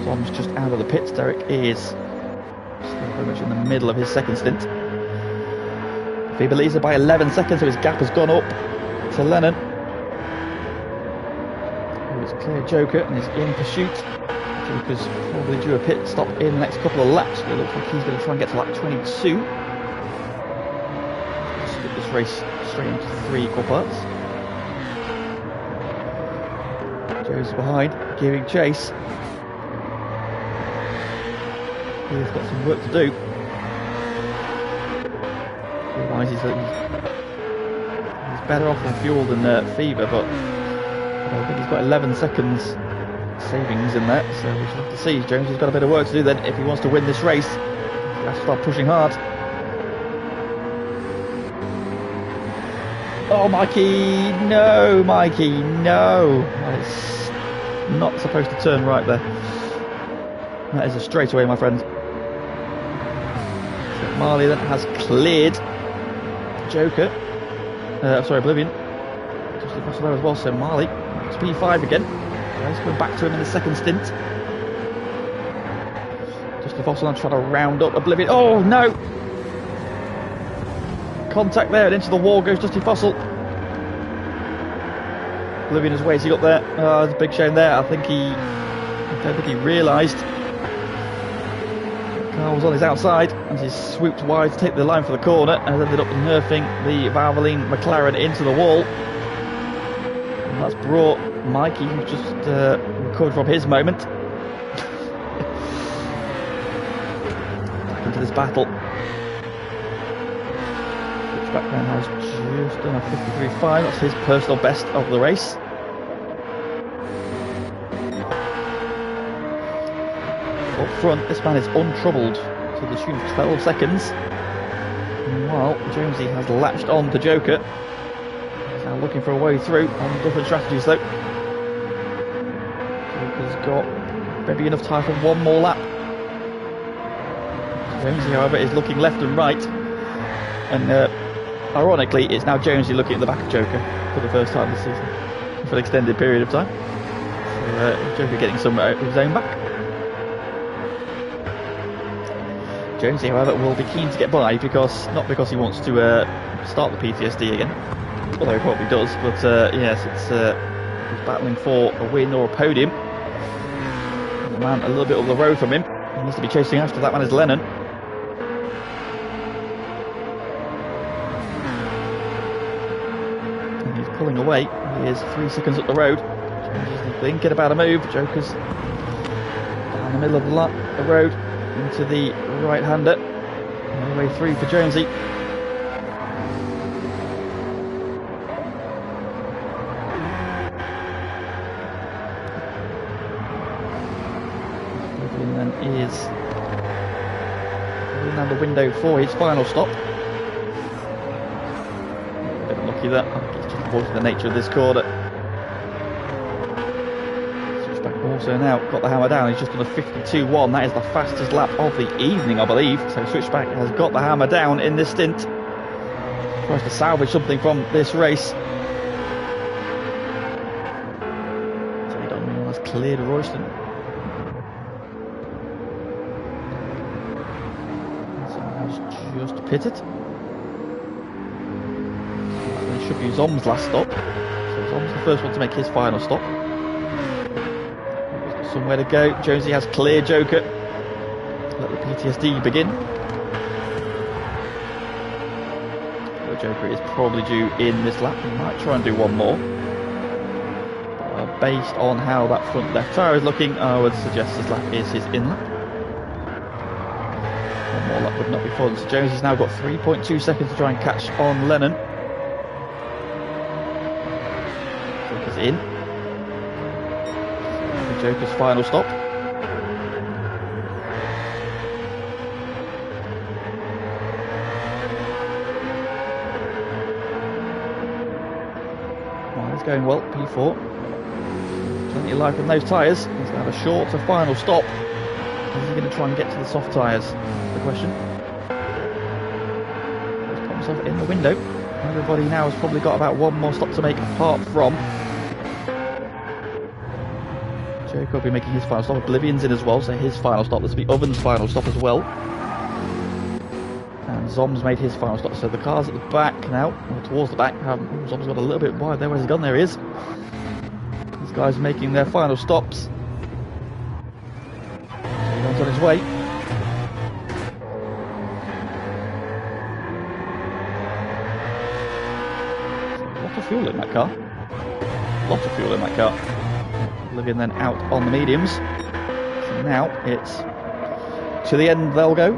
Tom's just out of the pits. Derek is still very much in the middle of his second stint. Fever leads it by 11 seconds, so his gap has gone up to Lennon. Who's clear Joker and is in pursuit. Joker's probably due a pit stop in the next couple of laps. It looks like he's going to try and get to lap 22. Split this race straight into 3 equal parts. Joe's behind, giving chase. He's got some work to do. Realises that he's better off in fuel than Fever, but I think he's got 11 seconds savings in there, so we shall have to see. Jones has got a bit of work to do then if he wants to win this race. He has to start pushing hard. Oh, Mikey! No, Mikey, no! It's not supposed to turn right there. That is a straightaway, my friend. So Marley then has cleared Joker. Sorry, Oblivion. Just across there as well, so Marley. It's P5 again. He's coming back to him in the second stint. Just the Fossil and trying to round up Oblivion. Oh no! Contact there and into the wall goes Dusty Fossil. Oblivion is waiting up there. There's a big shame there. I don't think he realised the car was on his outside and he swooped wide to take the line for the corner and ended up nerfing the Valvoline McLaren into the wall. And that's brought Mikey, who's just recovered from his moment, back into this battle. Switchback then has just done a 53.5, that's his personal best of the race. Up front, this man is untroubled to the tune of 12 seconds. Meanwhile, Jonesy has latched on to Joker. He's now looking for a way through on different strategies though. Joker's got maybe enough time for one more lap. Jonesy, however, is looking left and right. And ironically, it's now Jonesy looking at the back of Joker for the first time this season. For an extended period of time. So Joker getting some of his own back. Jonesy, however, will be keen to get by not because he wants to start the PTSD again, although he probably does, but yes, he's battling for a win or a podium. The man a little bit up the road from him, he needs to be chasing after that man is Lennon. And he's pulling away, he is 3 seconds up the road. Jones is thinking about a move. Joker's down the middle of the road into the right-hander. No way through for Jonesy. 1 And then is now the window for his final stop. A bit unlucky there. I think it's just avoiding the nature of this corner. Switchback also now got the hammer down. He's just done a 52.1. That is the fastest lap of the evening, I believe. So Switchback has got the hammer down in this stint. Tries to salvage something from this race. Jadon has cleared Royston. Just pitted. It should be Zom's last stop. So Zom's the first one to make his final stop. He's got somewhere to go. Jonesy has clear Joker. Let the PTSD begin. The Joker is probably due in this lap. He might try and do one more. But, based on how that front left tyre is looking, I would suggest this lap is his in lap. More luck would not be fun. So Jones has now got 3.2 seconds to try and catch on Lennon. Joker's in. The Joker's final stop. Well, it's going well, P4. Plenty of life on those tyres. He's going to have a shorter final stop. Is he going to try and get to the soft tyres? The question. He's put himself in the window. Everybody now has probably got about one more stop to make apart from Jacob will be making his final stop. Oblivion's in as well, so his final stop. This will be Oven's final stop as well. And Zom's made his final stop. So the car's at the back now, or towards the back. Zom's got a little bit wide there. Where's he gone? There he is. These guys making their final stops. He's on his way. A lot of fuel in that car. A lot of fuel in that car. Oblivion then out on the mediums. So now it's to the end they'll go.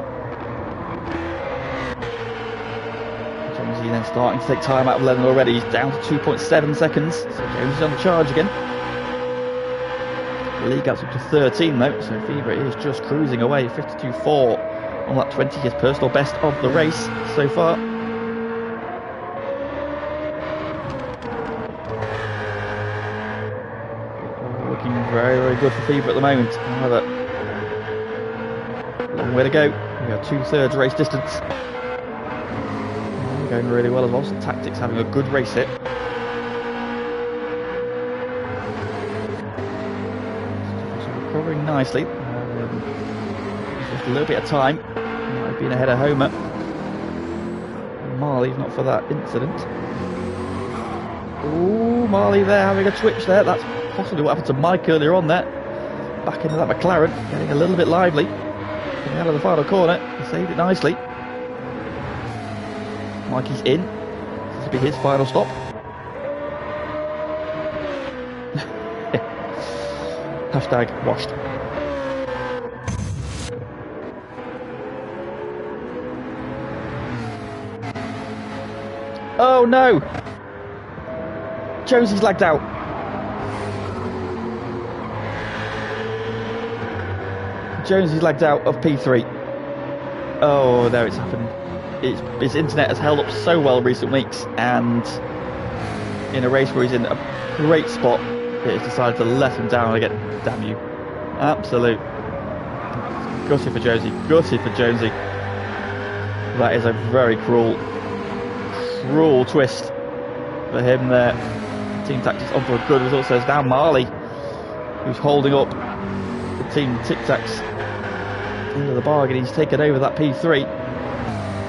Jonesy then starting to take time out of Lennon already. He's down to 2.7 seconds. So Jonesy's on the charge again. The league gets up to 13 though, so Fever is just cruising away. 52.4 on lap 20, his personal best of the race so far. Looking very, very good for Fever at the moment. However, long way to go. We have 2/3 race distance. Going really well as well. So Tactics having a good race hit. Recovering nicely. Just a little bit of time. Might have been ahead of Homer. Marley, not for that incident. Ooh, Marley there having a twitch there. That's possibly what happened to Mike earlier on there. Back into that McLaren, getting a little bit lively. Coming out of the final corner, he saved it nicely. Mikey's in. This will be his final stop. Hashtag washed. Oh no! Josie's lagged out. Josie's lagged out of P3. Oh, there it's happened. His internet has held up so well recent weeks, and in a race where he's in a great spot, it has decided to let him down again. Damn you. Absolute. Gutty for Jonesy. Gutty for Jonesy. That is a very cruel twist for him there. Team Tactics on for a good result. So it's now Marley who's holding up the Team Tic Tacs into the bargain. He's taken over that P3.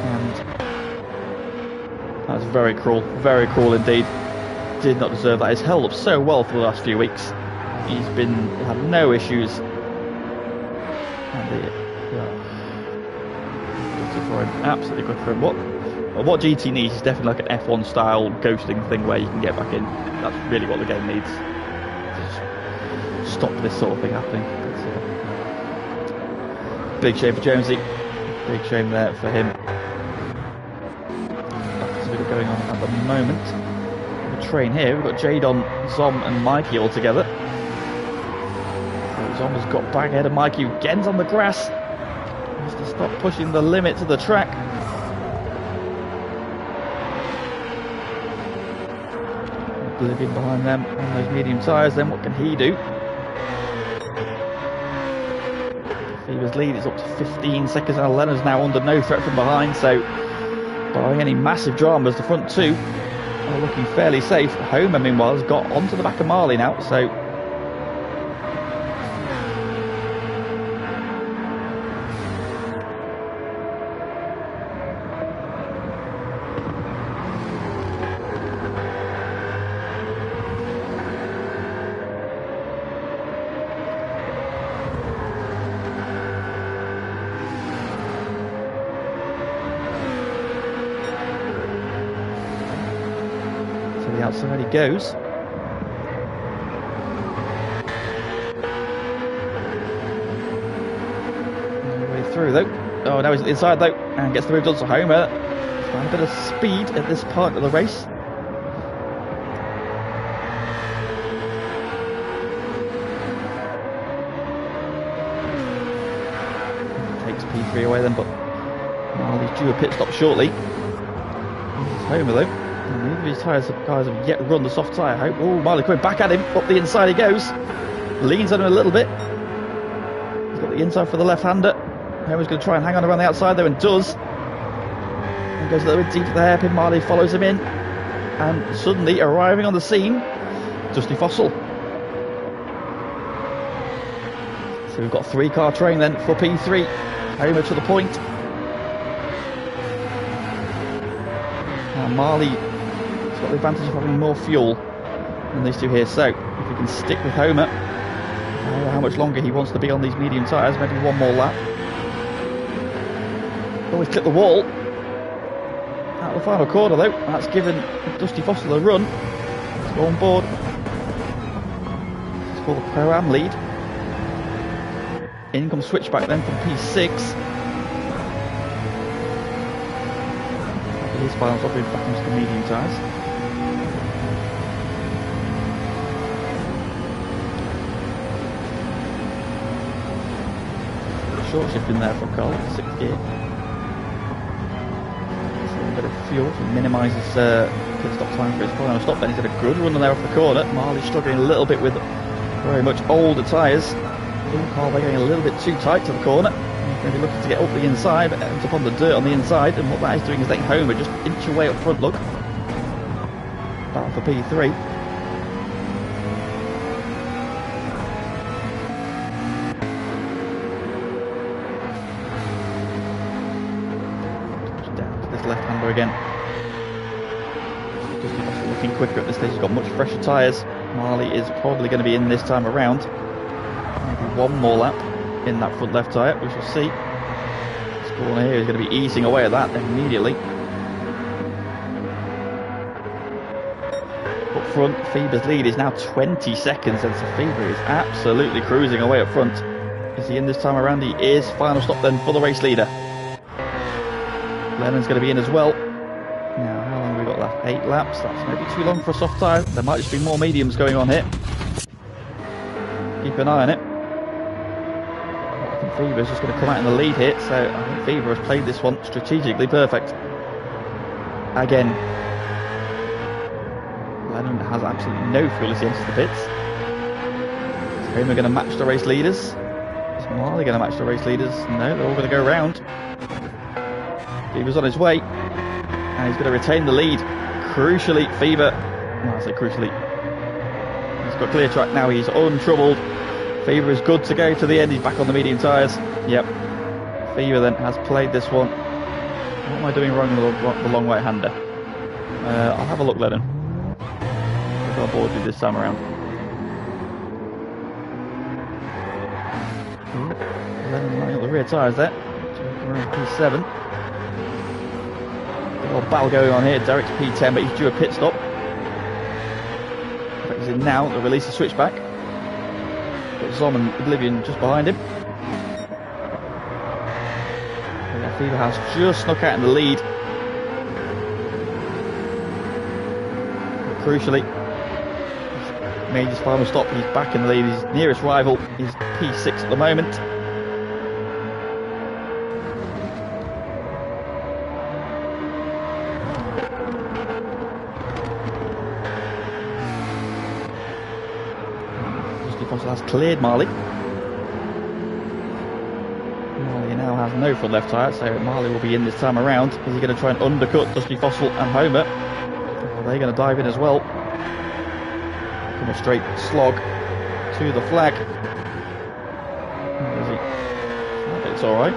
And that's very cruel indeed. Did not deserve that. He's held up so well for the last few weeks. He's had no issues. And good for him. Absolutely good for him. What GT needs is definitely like an F1 style ghosting thing where you can get back in. That's really what the game needs. Just stop this sort of thing happening. Big shame for Jonesy. Big shame there for him. That's a bit going on at the moment. The train here, we've got Jadon, Zom and Mikey all together. So Zoma's got back ahead of Mikey, who again's on the grass. He has to stop pushing the limits of the track. Oblivion behind them on those medium tyres. Then what can he do? Fever's lead is up to 15 seconds now. Lennon's now under no threat from behind, so barring any massive dramas, the front two are looking fairly safe. Homer, meanwhile, has got onto the back of Marley now, so the outside he goes. No way through though. Oh, now he's inside though, and gets the move done to Homer. Trying a bit of speed at this part of the race. Takes P3 away then, but Marley's due a pit stop shortly. It's Homer though. Neither of his guys have yet run the soft tyre. Oh, Marley coming back at him. Up the inside he goes. Leans on him a little bit. He's got the inside for the left-hander. Homer's going to try and hang on around the outside though, and does. And goes a little bit deep to the hairpin. Marley follows him in. And suddenly arriving on the scene, Dusty Fossil. So we've got a 3-car train then for P3. Homer to the point. Now Marley got the advantage of having more fuel than these two here, so if he can stick with Homer, I don't know how much longer he wants to be on these medium tyres, maybe one more lap. Always clip the wall out of the final corner though. That's given Dusty Fossil a run. Let's go on board. It's for the Pro-Am lead. In comes switchback then from P6. His final stop back into the medium tyres. Short shift in there from Carl, 6th gear. So a bit of fuel to minimise his pit stop time for his final stop. Then he's had a good run there off the corner. Marley's struggling a little bit with very much older tyres. Carl, they're getting a little bit too tight to the corner. He's going to be looking to get up the inside, but ends up on the dirt on the inside, and what that is doing is letting Homer just inch away up front, look. Battle for P3. Just down to this left-hander again. Just looking quicker at this stage, he's got much fresher tyres. Marley is probably going to be in this time around. Maybe one more lap in that front left tyre, we shall see. This corner here is going to be easing away at that immediately. Up front, Fever's lead is now 20 seconds, and so Fever is absolutely cruising away up front. Is he in this time around? He is. Final stop then for the race leader. Lennon's going to be in as well. Now, how long have we got left? 8 laps. That's maybe too long for a soft tyre. There might just be more mediums going on here. Keep an eye on it. Fever's just going to come out in the lead here, so I think Fever has played this one strategically perfect. Again, Lennon has absolutely no fuel as he enters the pits. Is Homer going to match the race leaders? Is Marley going to match the race leaders? No, they're all going to go round. Fever's on his way, and he's going to retain the lead. Crucially, Fever, well, I say crucially, he's got clear track now, he's untroubled. Fever is good to go to the end. He's back on the medium tyres. Yep. Fever then has played this one. What am I doing wrong with the long right-hander? I'll have a look, Lennon. I've got board with this time around. Lennon's lining up the rear tyres there. Around P7. Big old battle going on here. Derek's P10, but he's due a pit stop. In fact, he's in now. They'll release the switchback. Got Zom and Oblivion just behind him. Fever has just snuck out in the lead. But crucially, made his final stop. He's back in the lead. His nearest rival is P6 at the moment. Dusty Fossil has cleared Marley. Marley now has no front left tyre, so Marley will be in this time around. Is he going to try and undercut Dusty Fossil and Homer? Or are they going to dive in as well? Come a straight slog to the flag. Where is he? It's alright.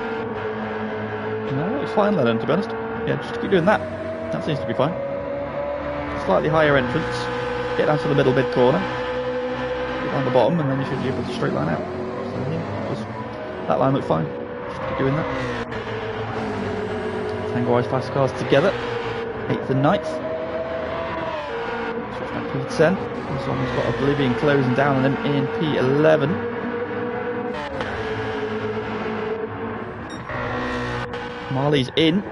No, it's fine, Lennon, to be honest. Yeah, just keep doing that. That seems to be fine. Slightly higher entrance. Get down to the middle mid corner. Get down the bottom, and then you should be able to straight line out. So, yeah, that line looked fine. Just keep doing that. Tango Eyes fast cars together. 8th and 9th. Switch back P10. This one's got Oblivion closing down on them in P11. Marley's in,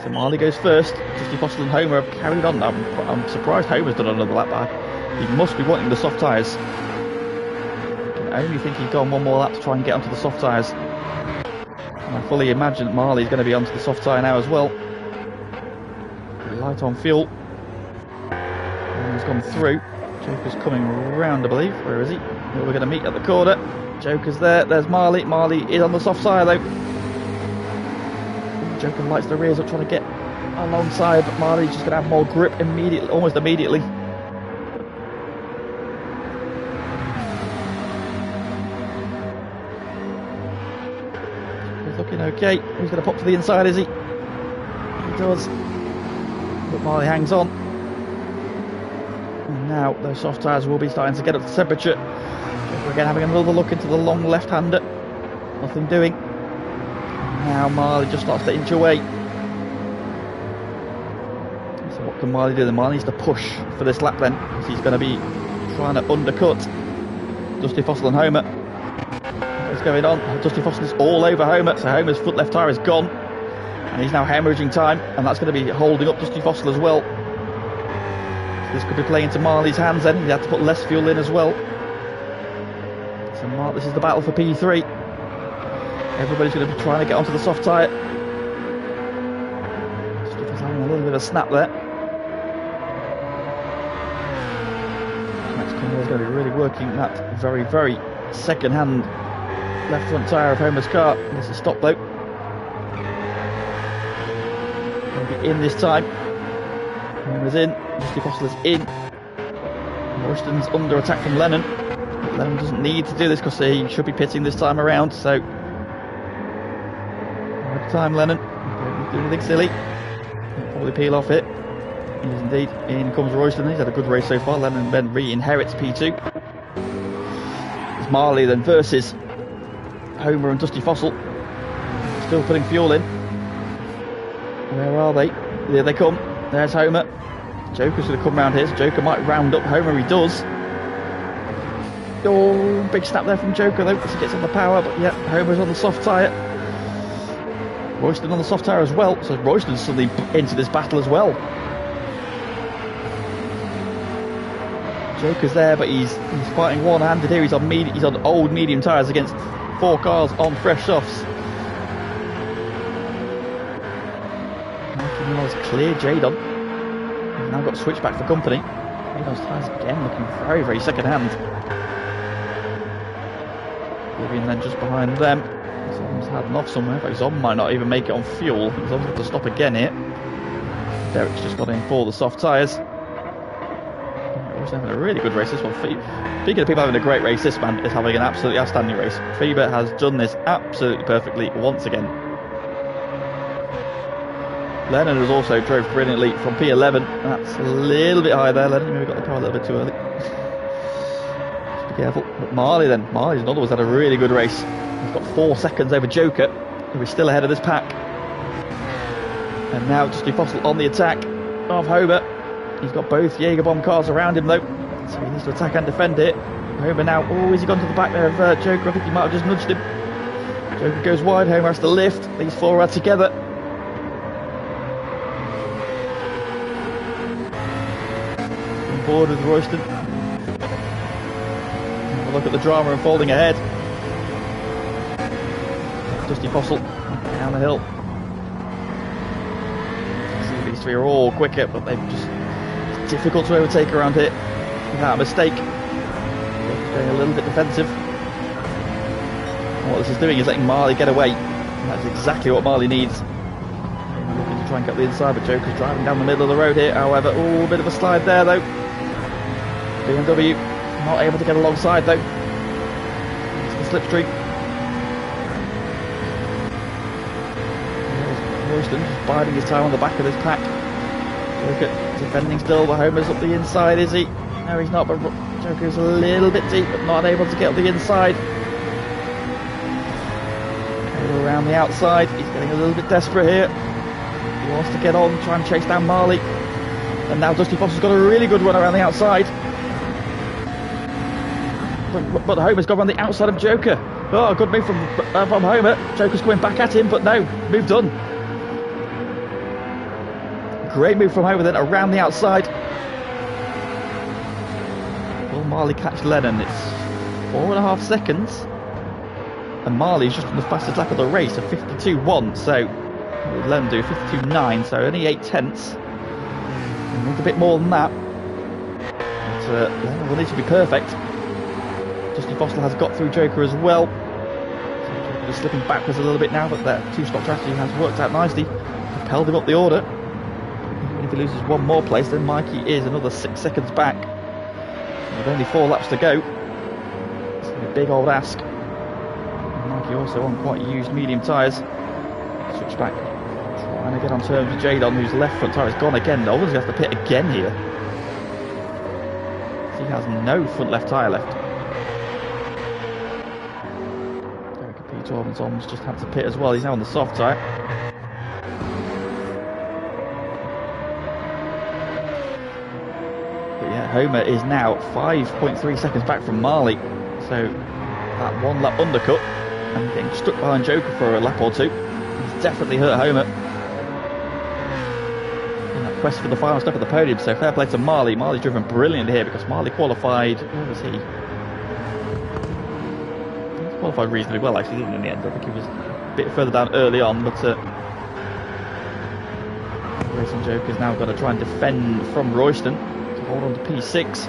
so Marley goes first. Dusty Fossil and Homer have carried on. I'm surprised Homer's done another lap, but he must be wanting the soft tyres. I can only think he's gone one more lap to try and get onto the soft tyres. And I fully imagine that Marley's going to be onto the soft tyre now as well. Light on fuel. And he's gone through. Joker's coming round, I believe. Where is he? We're going to meet at the corner. Joker's there. There's Marley. Marley is on the soft tyre though. Joker lights the rears up trying to get alongside, but Marley's just going to have more grip immediately, almost immediately. He's looking okay. He's going to pop to the inside, is he? He does. But Marley hangs on. And now those soft tyres will be starting to get up to temperature. Joker again having another look into the long left-hander. Nothing doing. Now Marley just starts to inch away. So what can Marley do then? Marley needs to push for this lap then, because he's going to be trying to undercut Dusty Fossil and Homer. What's going on? Dusty Fossil is all over Homer, so Homer's front left tyre is gone. And he's now hemorrhaging time, and that's going to be holding up Dusty Fossil as well. So this could be playing into Marley's hands then. He had to put less fuel in as well. So this is the battle for P3. Everybody's going to be trying to get onto the soft tyre. Just having a little bit of a snap there. Max Conway's going to be really working that very, very second-hand left front tyre of Homer's car. This is stop though. Going to be in this time. Homer's in. Dusty Fossil is in. Royston's under attack from Lennon. But Lennon doesn't need to do this because he should be pitting this time around. So. Time, Lennon. Don't do anything silly. He'll probably peel off it. He is indeed. In comes Royston. He's had a good race so far. Lennon then re-inherits P2. It's Marley then versus Homer and Dusty Fossil. Still putting fuel in. Where are they? There they come. There's Homer. Joker's going to come round here. So Joker might round up Homer. He does. Oh, big snap there from Joker though, as he gets on the power. But yeah, Homer's on the soft tyre. Royston on the soft tyre as well, so Royston's suddenly into this battle as well. Joker's there, but he's fighting one-handed here. He's on old medium tyres against 4 cars on fresh softs. Marquinhos cleared Jadon. He's now got switchback for company. Jadon's tyres again looking very, very second-hand. Oblivion then just behind them. Someone's had off somewhere, but Zom might not even make it on fuel. Zom's got to stop again here. Derek's just got in for the soft tyres. He's having a really good race this one. Speaking of people having a great race, this man is having an absolutely outstanding race. Fieber has done this absolutely perfectly once again. Lennon has also drove brilliantly from P11. That's a little bit high there, Lennon. Maybe got the car a little bit too early. Just be careful. But Marley then. Marley's another one's had a really good race. He's got 4 seconds over Joker, who is still ahead of this pack. And now Dusty Fossil on the attack of Homer. He's got both Jaeger bomb cars around him though, so he needs to attack and defend it. Homer now, oh, has he gone to the back there of Joker? I think he might have just nudged him. Joker goes wide, Homer has to lift. These 4 are together. On board with Royston. a look at the drama unfolding ahead. Dusty Fossil down the hill. These three are all quicker, but they're just difficult to overtake around here without a mistake. Going a little bit defensive. And what this is doing is letting Marley get away. And that's exactly what Marley needs. Looking to try and get the inside, but Joker's driving down the middle of the road here. However, a bit of a slide there though. BMW not able to get alongside though. It's the slipstream. Royston just biding his time on the back of this pack. Look at defending still, but Homer's up the inside, is he? No, he's not, but Joker's a little bit deep, but not able to get up the inside. Go around the outside, he's getting a little bit desperate here. He wants to get on, try and chase down Marley. And now Dusty Foster's got a really good run around the outside. But Homer's gone around the outside of Joker. Oh, good move from Homer. Joker's coming back at him, but no, move done. Great move from Homer then around the outside. Will Marley catch Lennon? It's 4.5 seconds. And Marley's just on the fastest lap of the race, a 52.1. So, what did Lennon do? 52.9, so only 8 tenths. He needs a bit more than that. But Lennon will need to be perfect. Dusty Fossil has got through Joker as well. So Joker is slipping backwards a little bit now, but that two-stop strategy has worked out nicely. Propelled him up the order. Even if he loses one more place, then Mikey is another 6 seconds back. With only 4 laps to go. It's a big old ask. And Mikey also on quite used medium tyres. Switch back. Trying to get on terms with Jadon, whose left front tyre is gone again. Though, he has to pit again here. He has no front left tyre left. P12 and Tom's just had to pit as well. He's now on the soft tyre. But yeah, Homer is now 5.3 seconds back from Marley. So that 1 lap undercut and getting stuck behind Joker for a lap or two has definitely hurt Homer in that quest for the final step of the podium. So fair play to Marley. Marley's driven brilliantly here because Marley qualified. Where was he? Qualified reasonably well actually, didn't he, in the end? I think he was a bit further down early on, but Racing Joker's now got to try and defend from Royston to hold on to P6.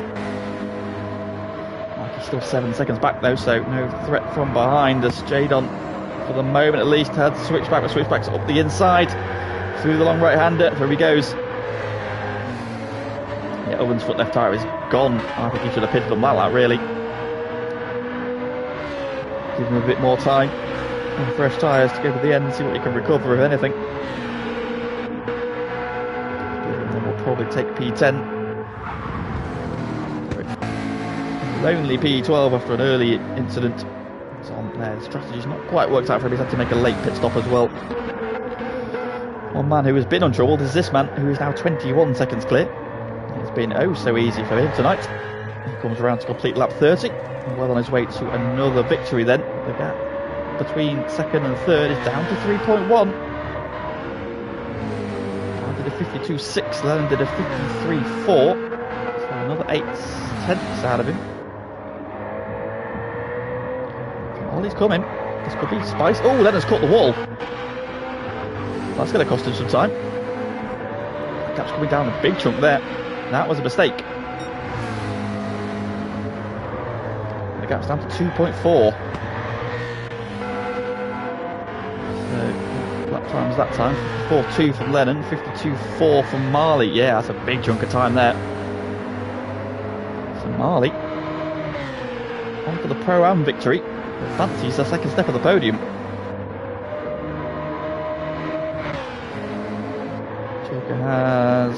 Mikey's still 7 seconds back though, so no threat from behind as Jadon, for the moment at least, had to switch back, but switchback's up the inside through the long right-hander. There he goes. Yeah, Owen's foot left tyre is gone. I think he should have pitted on that lap really. Give him a bit more time and fresh tyres to go to the end and see what he can recover, if anything. Then we'll probably take P10. Lonely P12 after an early incident. It's on there. The strategy's not quite worked out for him. He's had to make a late pit stop as well. One man who has been untroubled is this man, who is now 21 seconds clear. It's been oh so easy for him tonight. He comes around to complete lap 30. Well on his way to another victory then. The gap between second and third is down to 3.1. I did a 52.6, Lennon did a 53.4. So another 8 tenths out of him. Ollie's coming. This could be spice. Oh, Lennon's caught the wall. That's going to cost him some time. The gap's coming down a big chunk there. That was a mistake. The gap's down to 2.4. So, lap times that time. 54.2 from Lennon, 52.4 from Marley. Yeah, that's a big chunk of time there. So Marley, on for the Pro-Am victory. Fancies the second step of the podium. Joker has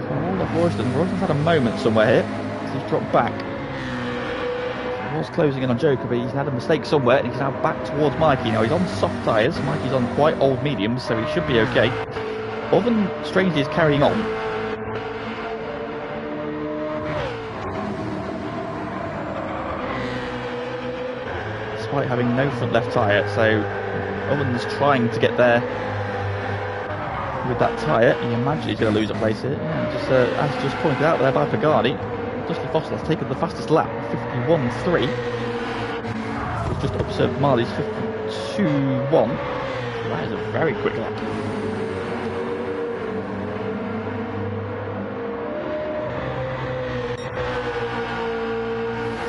hold off Royston. Royston's had a moment somewhere here. So he's dropped back. He was closing in on Joker, but he's had a mistake somewhere, and he's now back towards Mikey. Now he's on soft tyres. Mikey's on quite old mediums, so he should be okay. Oven, strangely, is carrying on. Despite having no front left tyre, so Owen's trying to get there with that tyre. You imagine he's going to lose a place here. Yeah, just, as just pointed out there by Pagani, Dusty Fossil has taken the fastest lap, 51.3. It's just observed Marley's 52.1. That is a very quick lap.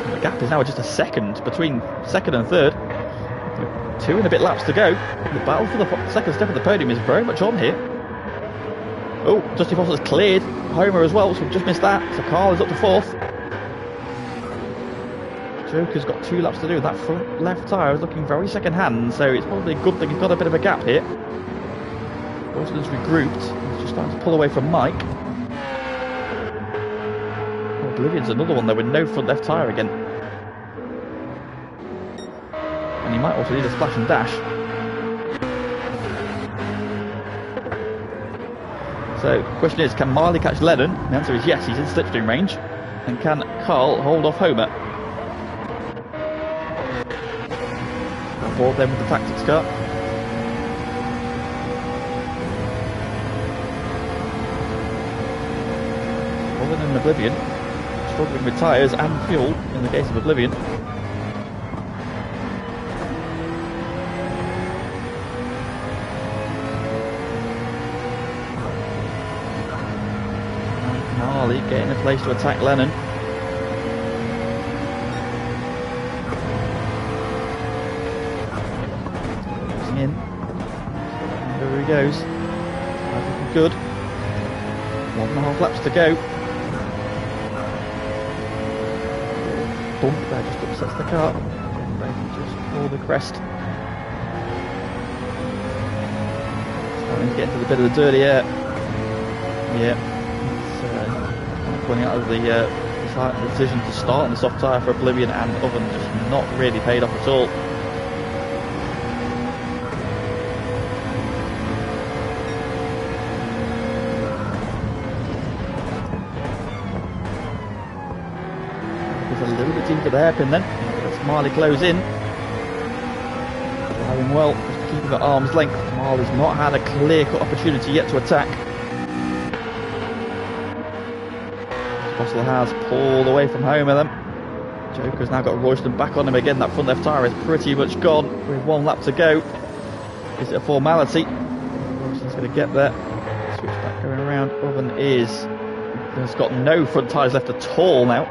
And the gap is now just a second between second and third. 2 and a bit laps to go. The battle for the second step of the podium is very much on here. Oh, Dusty Fossil's cleared Homer as well, so we've just missed that. So Carl is up to 4th. Joker's got 2 laps to do. That front left tyre is looking very second hand, so it's probably a good thing he's got a bit of a gap here. Royston's regrouped. He's just starting to pull away from Mike. Oh, Oblivion's another one though with no front left tyre again. And he might also need a splash and dash. So, the question is, can Marley catch Lennon? The answer is yes, he's in slipstream range. And can Carl hold off Homer? On board then with the tactics car. Other than Oblivion, struggling with tyres and fuel in the case of Oblivion. Marley getting a place to attack Lennon. Closing in. And there he goes. Looking good. 1.5 laps to go. Bump there just upsets the car. Just for the crest. Starting to get into the bit of the dirty air. Yeah. Pointing out of the decision to start on the soft tyre for Oblivion and Oven just not really paid off at all. It's a little bit deep for the hairpin then. Let's Marley close in. Driving well, just keeping at arm's length. Marley's not had a clear-cut opportunity yet to attack. Fossil has pulled away from Homer then. Joker's now got Royston back on him again. That front left tyre is pretty much gone with 1 lap to go. Is it a formality? Royston's going to get there. Switch back going around. Oven has got no front tyres left at all now.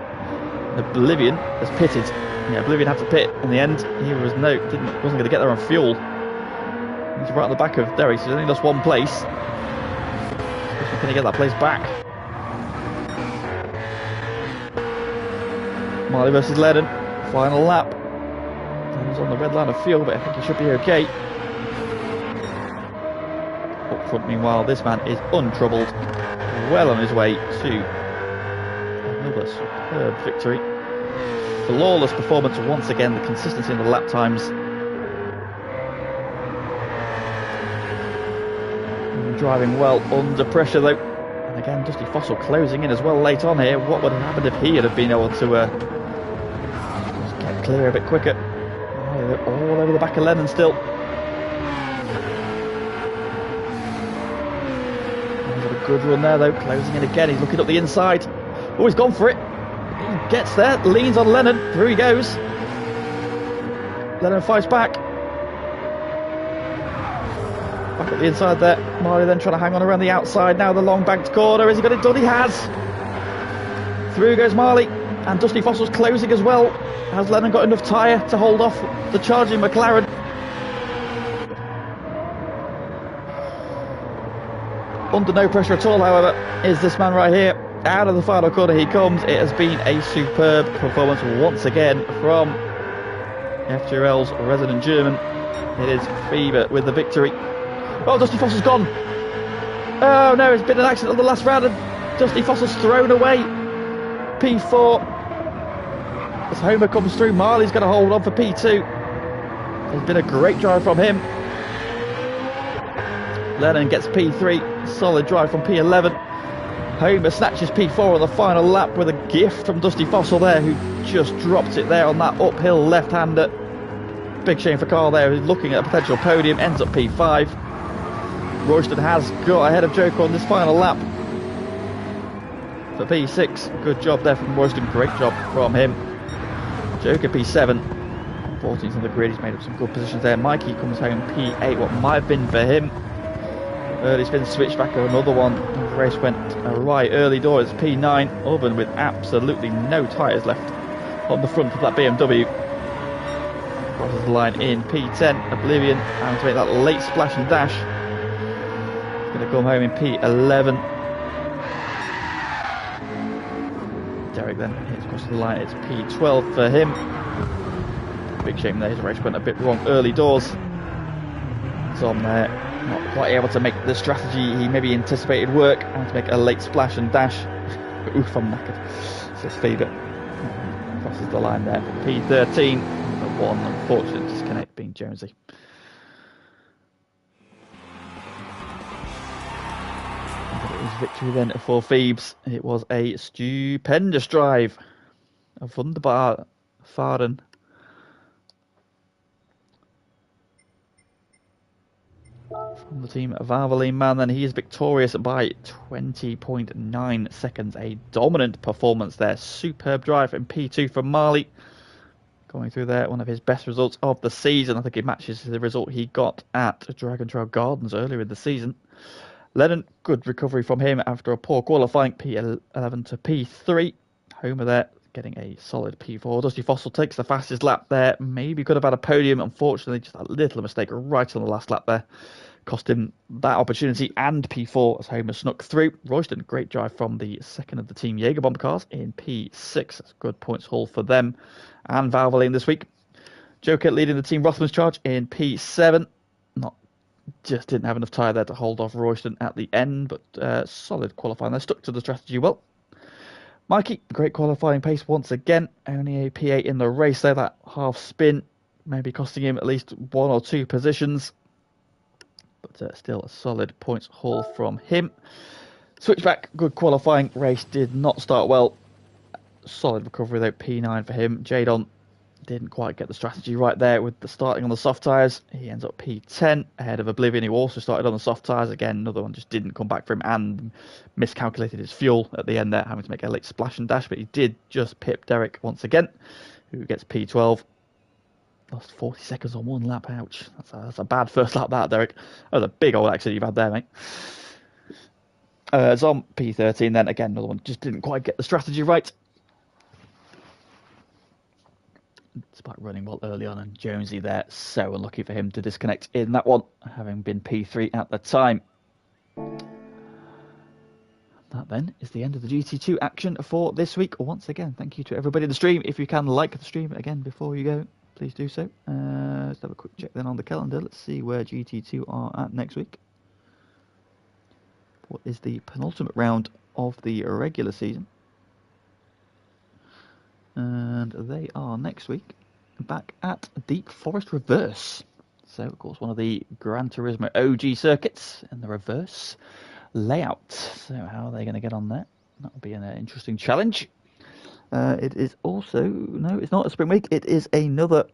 Oblivion has pitted. Yeah, Oblivion had to pit in the end. He wasn't going to get there on fuel. He's right on the back of Derek, so he's only lost 1 place. Can he get that place back? Marley versus Lennon, final lap. He's on the red line of fuel, but I think he should be okay. Up front, meanwhile, this man is untroubled, well on his way to another superb victory. Flawless performance once again, the consistency in the lap times. Driving well under pressure though. And again, Dusty Fossil closing in as well late on here. What would have happened if he had been able to get clear a bit quicker? Oh, they're all over the back of Lennon still. He's got a good run there though, closing in again. He's looking up the inside. Oh, he's gone for it. He gets there, leans on Lennon. Through he goes. Lennon fights back. Back at the inside there. Marley then trying to hang on around the outside. Now the long banked corner. Has he got it done? He has. Through goes Marley. And Dusty Fossil's closing as well. Has Lennon got enough tyre to hold off the charging McLaren? Under no pressure at all, however, is this man right here. Out of the final corner he comes. It has been a superb performance once again from FTRL's resident German. It is Fever with the victory. Oh, Dusty Fossil's gone. Oh no, it's been an accident on the last round and Dusty Fossil's thrown away. P4. As Homer comes through, Marley's going to hold on for P2. There's been a great drive from him. Lennon gets P3. Solid drive from P11. Homer snatches P4 on the final lap with a gift from Dusty Fossil there, who just dropped it there on that uphill left-hander. Big shame for Carl there, who's looking at a potential podium, ends up P5. Royston has got ahead of Joker on this final lap. for P6. Good job there from Royston. Great job from him. Joker P7. 14th on the grid. He's made up some good positions there. Mikey comes home P8. What might have been for him. Early spin switchback of another one. The race went right early doors. P9. Oven with absolutely no tyres left on the front of that BMW. Crosses the line in P10. Oblivion having to make that late splash and dash. He's going to come home in P11. Derek then hits across the line. It's P12 for him. Big shame there. His race went a bit wrong early doors. Tom there not quite able to make the strategy he maybe anticipated work, and to make a late splash and dash. Oof, I'm knackered. Says Feeder. Crosses the line there for P13. The one unfortunate disconnect being Jonesy. It was victory then for Phoebes. It was a stupendous drive. A wunderbar fahren. From the team Valvoline man, then he is victorious by 20.9 seconds. A dominant performance there. Superb drive in P2 from Marley. Going through there, one of his best results of the season. I think it matches the result he got at Dragon Trail Gardens earlier in the season. Lennon, good recovery from him after a poor qualifying. P11 to P3. Homer there, getting a solid P4. Dusty Fossil takes the fastest lap there. Maybe could have had a podium. Unfortunately, just a little mistake right on the last lap there. Cost him that opportunity and P4 as Homer snuck through. Royston, great drive from the second of the Team Jagerbomb cars in P6. That's a good points haul for them and Valvoline this week. Joker leading the Team Rothmans charge in P7. Just didn't have enough tyre there to hold off Royston at the end, but solid qualifying there. Stuck to the strategy well. Mikey, great qualifying pace once again. Only a P8 in the race there. That half spin maybe costing him at least 1 or 2 positions. But still a solid points haul from him. Switchback, good qualifying. Race did not start well. Solid recovery though, P9 for him. Jadon didn't quite get the strategy right there with the starting on the soft tyres. He ends up P10 ahead of Oblivion, who also started on the soft tyres. Again, another one just didn't come back for him and miscalculated his fuel at the end there, having to make a late splash and dash. But he did just pip Derek once again, who gets P12. Lost 40 seconds on one lap. Ouch. That's a bad first lap, that, Derek. That was a big old accident you've had there, mate. Zom, P13 then. Again, another one just didn't quite get the strategy right. Despite running well early on, and Jonesy there, so unlucky for him to disconnect in that one, having been P3 at the time. That then is the end of the GT2 action for this week. Once again, thank you to everybody in the stream. If you can like the stream again before you go, please do so. Let's have a quick check then on the calendar. Let's see where GT2 are at next week. What is the penultimate round of the regular season? And they are next week back at Deep Forest Reverse. So, of course, one of the Gran Turismo OG circuits in the reverse layout. So, how are they going to get on there? That'll be an interesting challenge. It is also, no, it's not a sprint week. It is another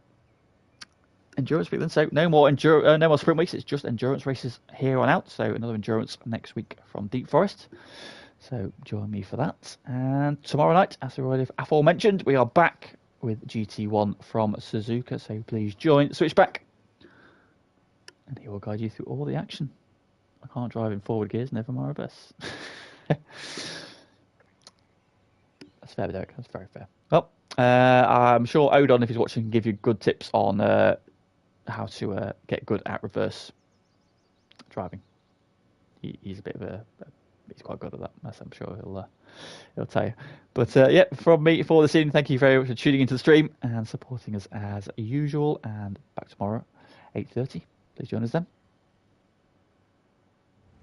endurance week then. So, no more sprint weeks. It's just endurance races here on out. So, another endurance next week from Deep Forest. So join me for that. And tomorrow night, as already aforementioned, we are back with GT1 from Suzuka. So please join Switchback. And he will guide you through all the action. I can't drive in forward gears, never mind reverse. That's fair, Derek. That's very fair. Well, I'm sure Odon, if he's watching, can give you good tips on how to get good at reverse driving. He's a bit of he's quite good at that, as I'm sure he'll tell you. But yeah, from me for this evening, thank you very much for tuning into the stream and supporting us as usual. And back tomorrow, 8:30. Please join us then.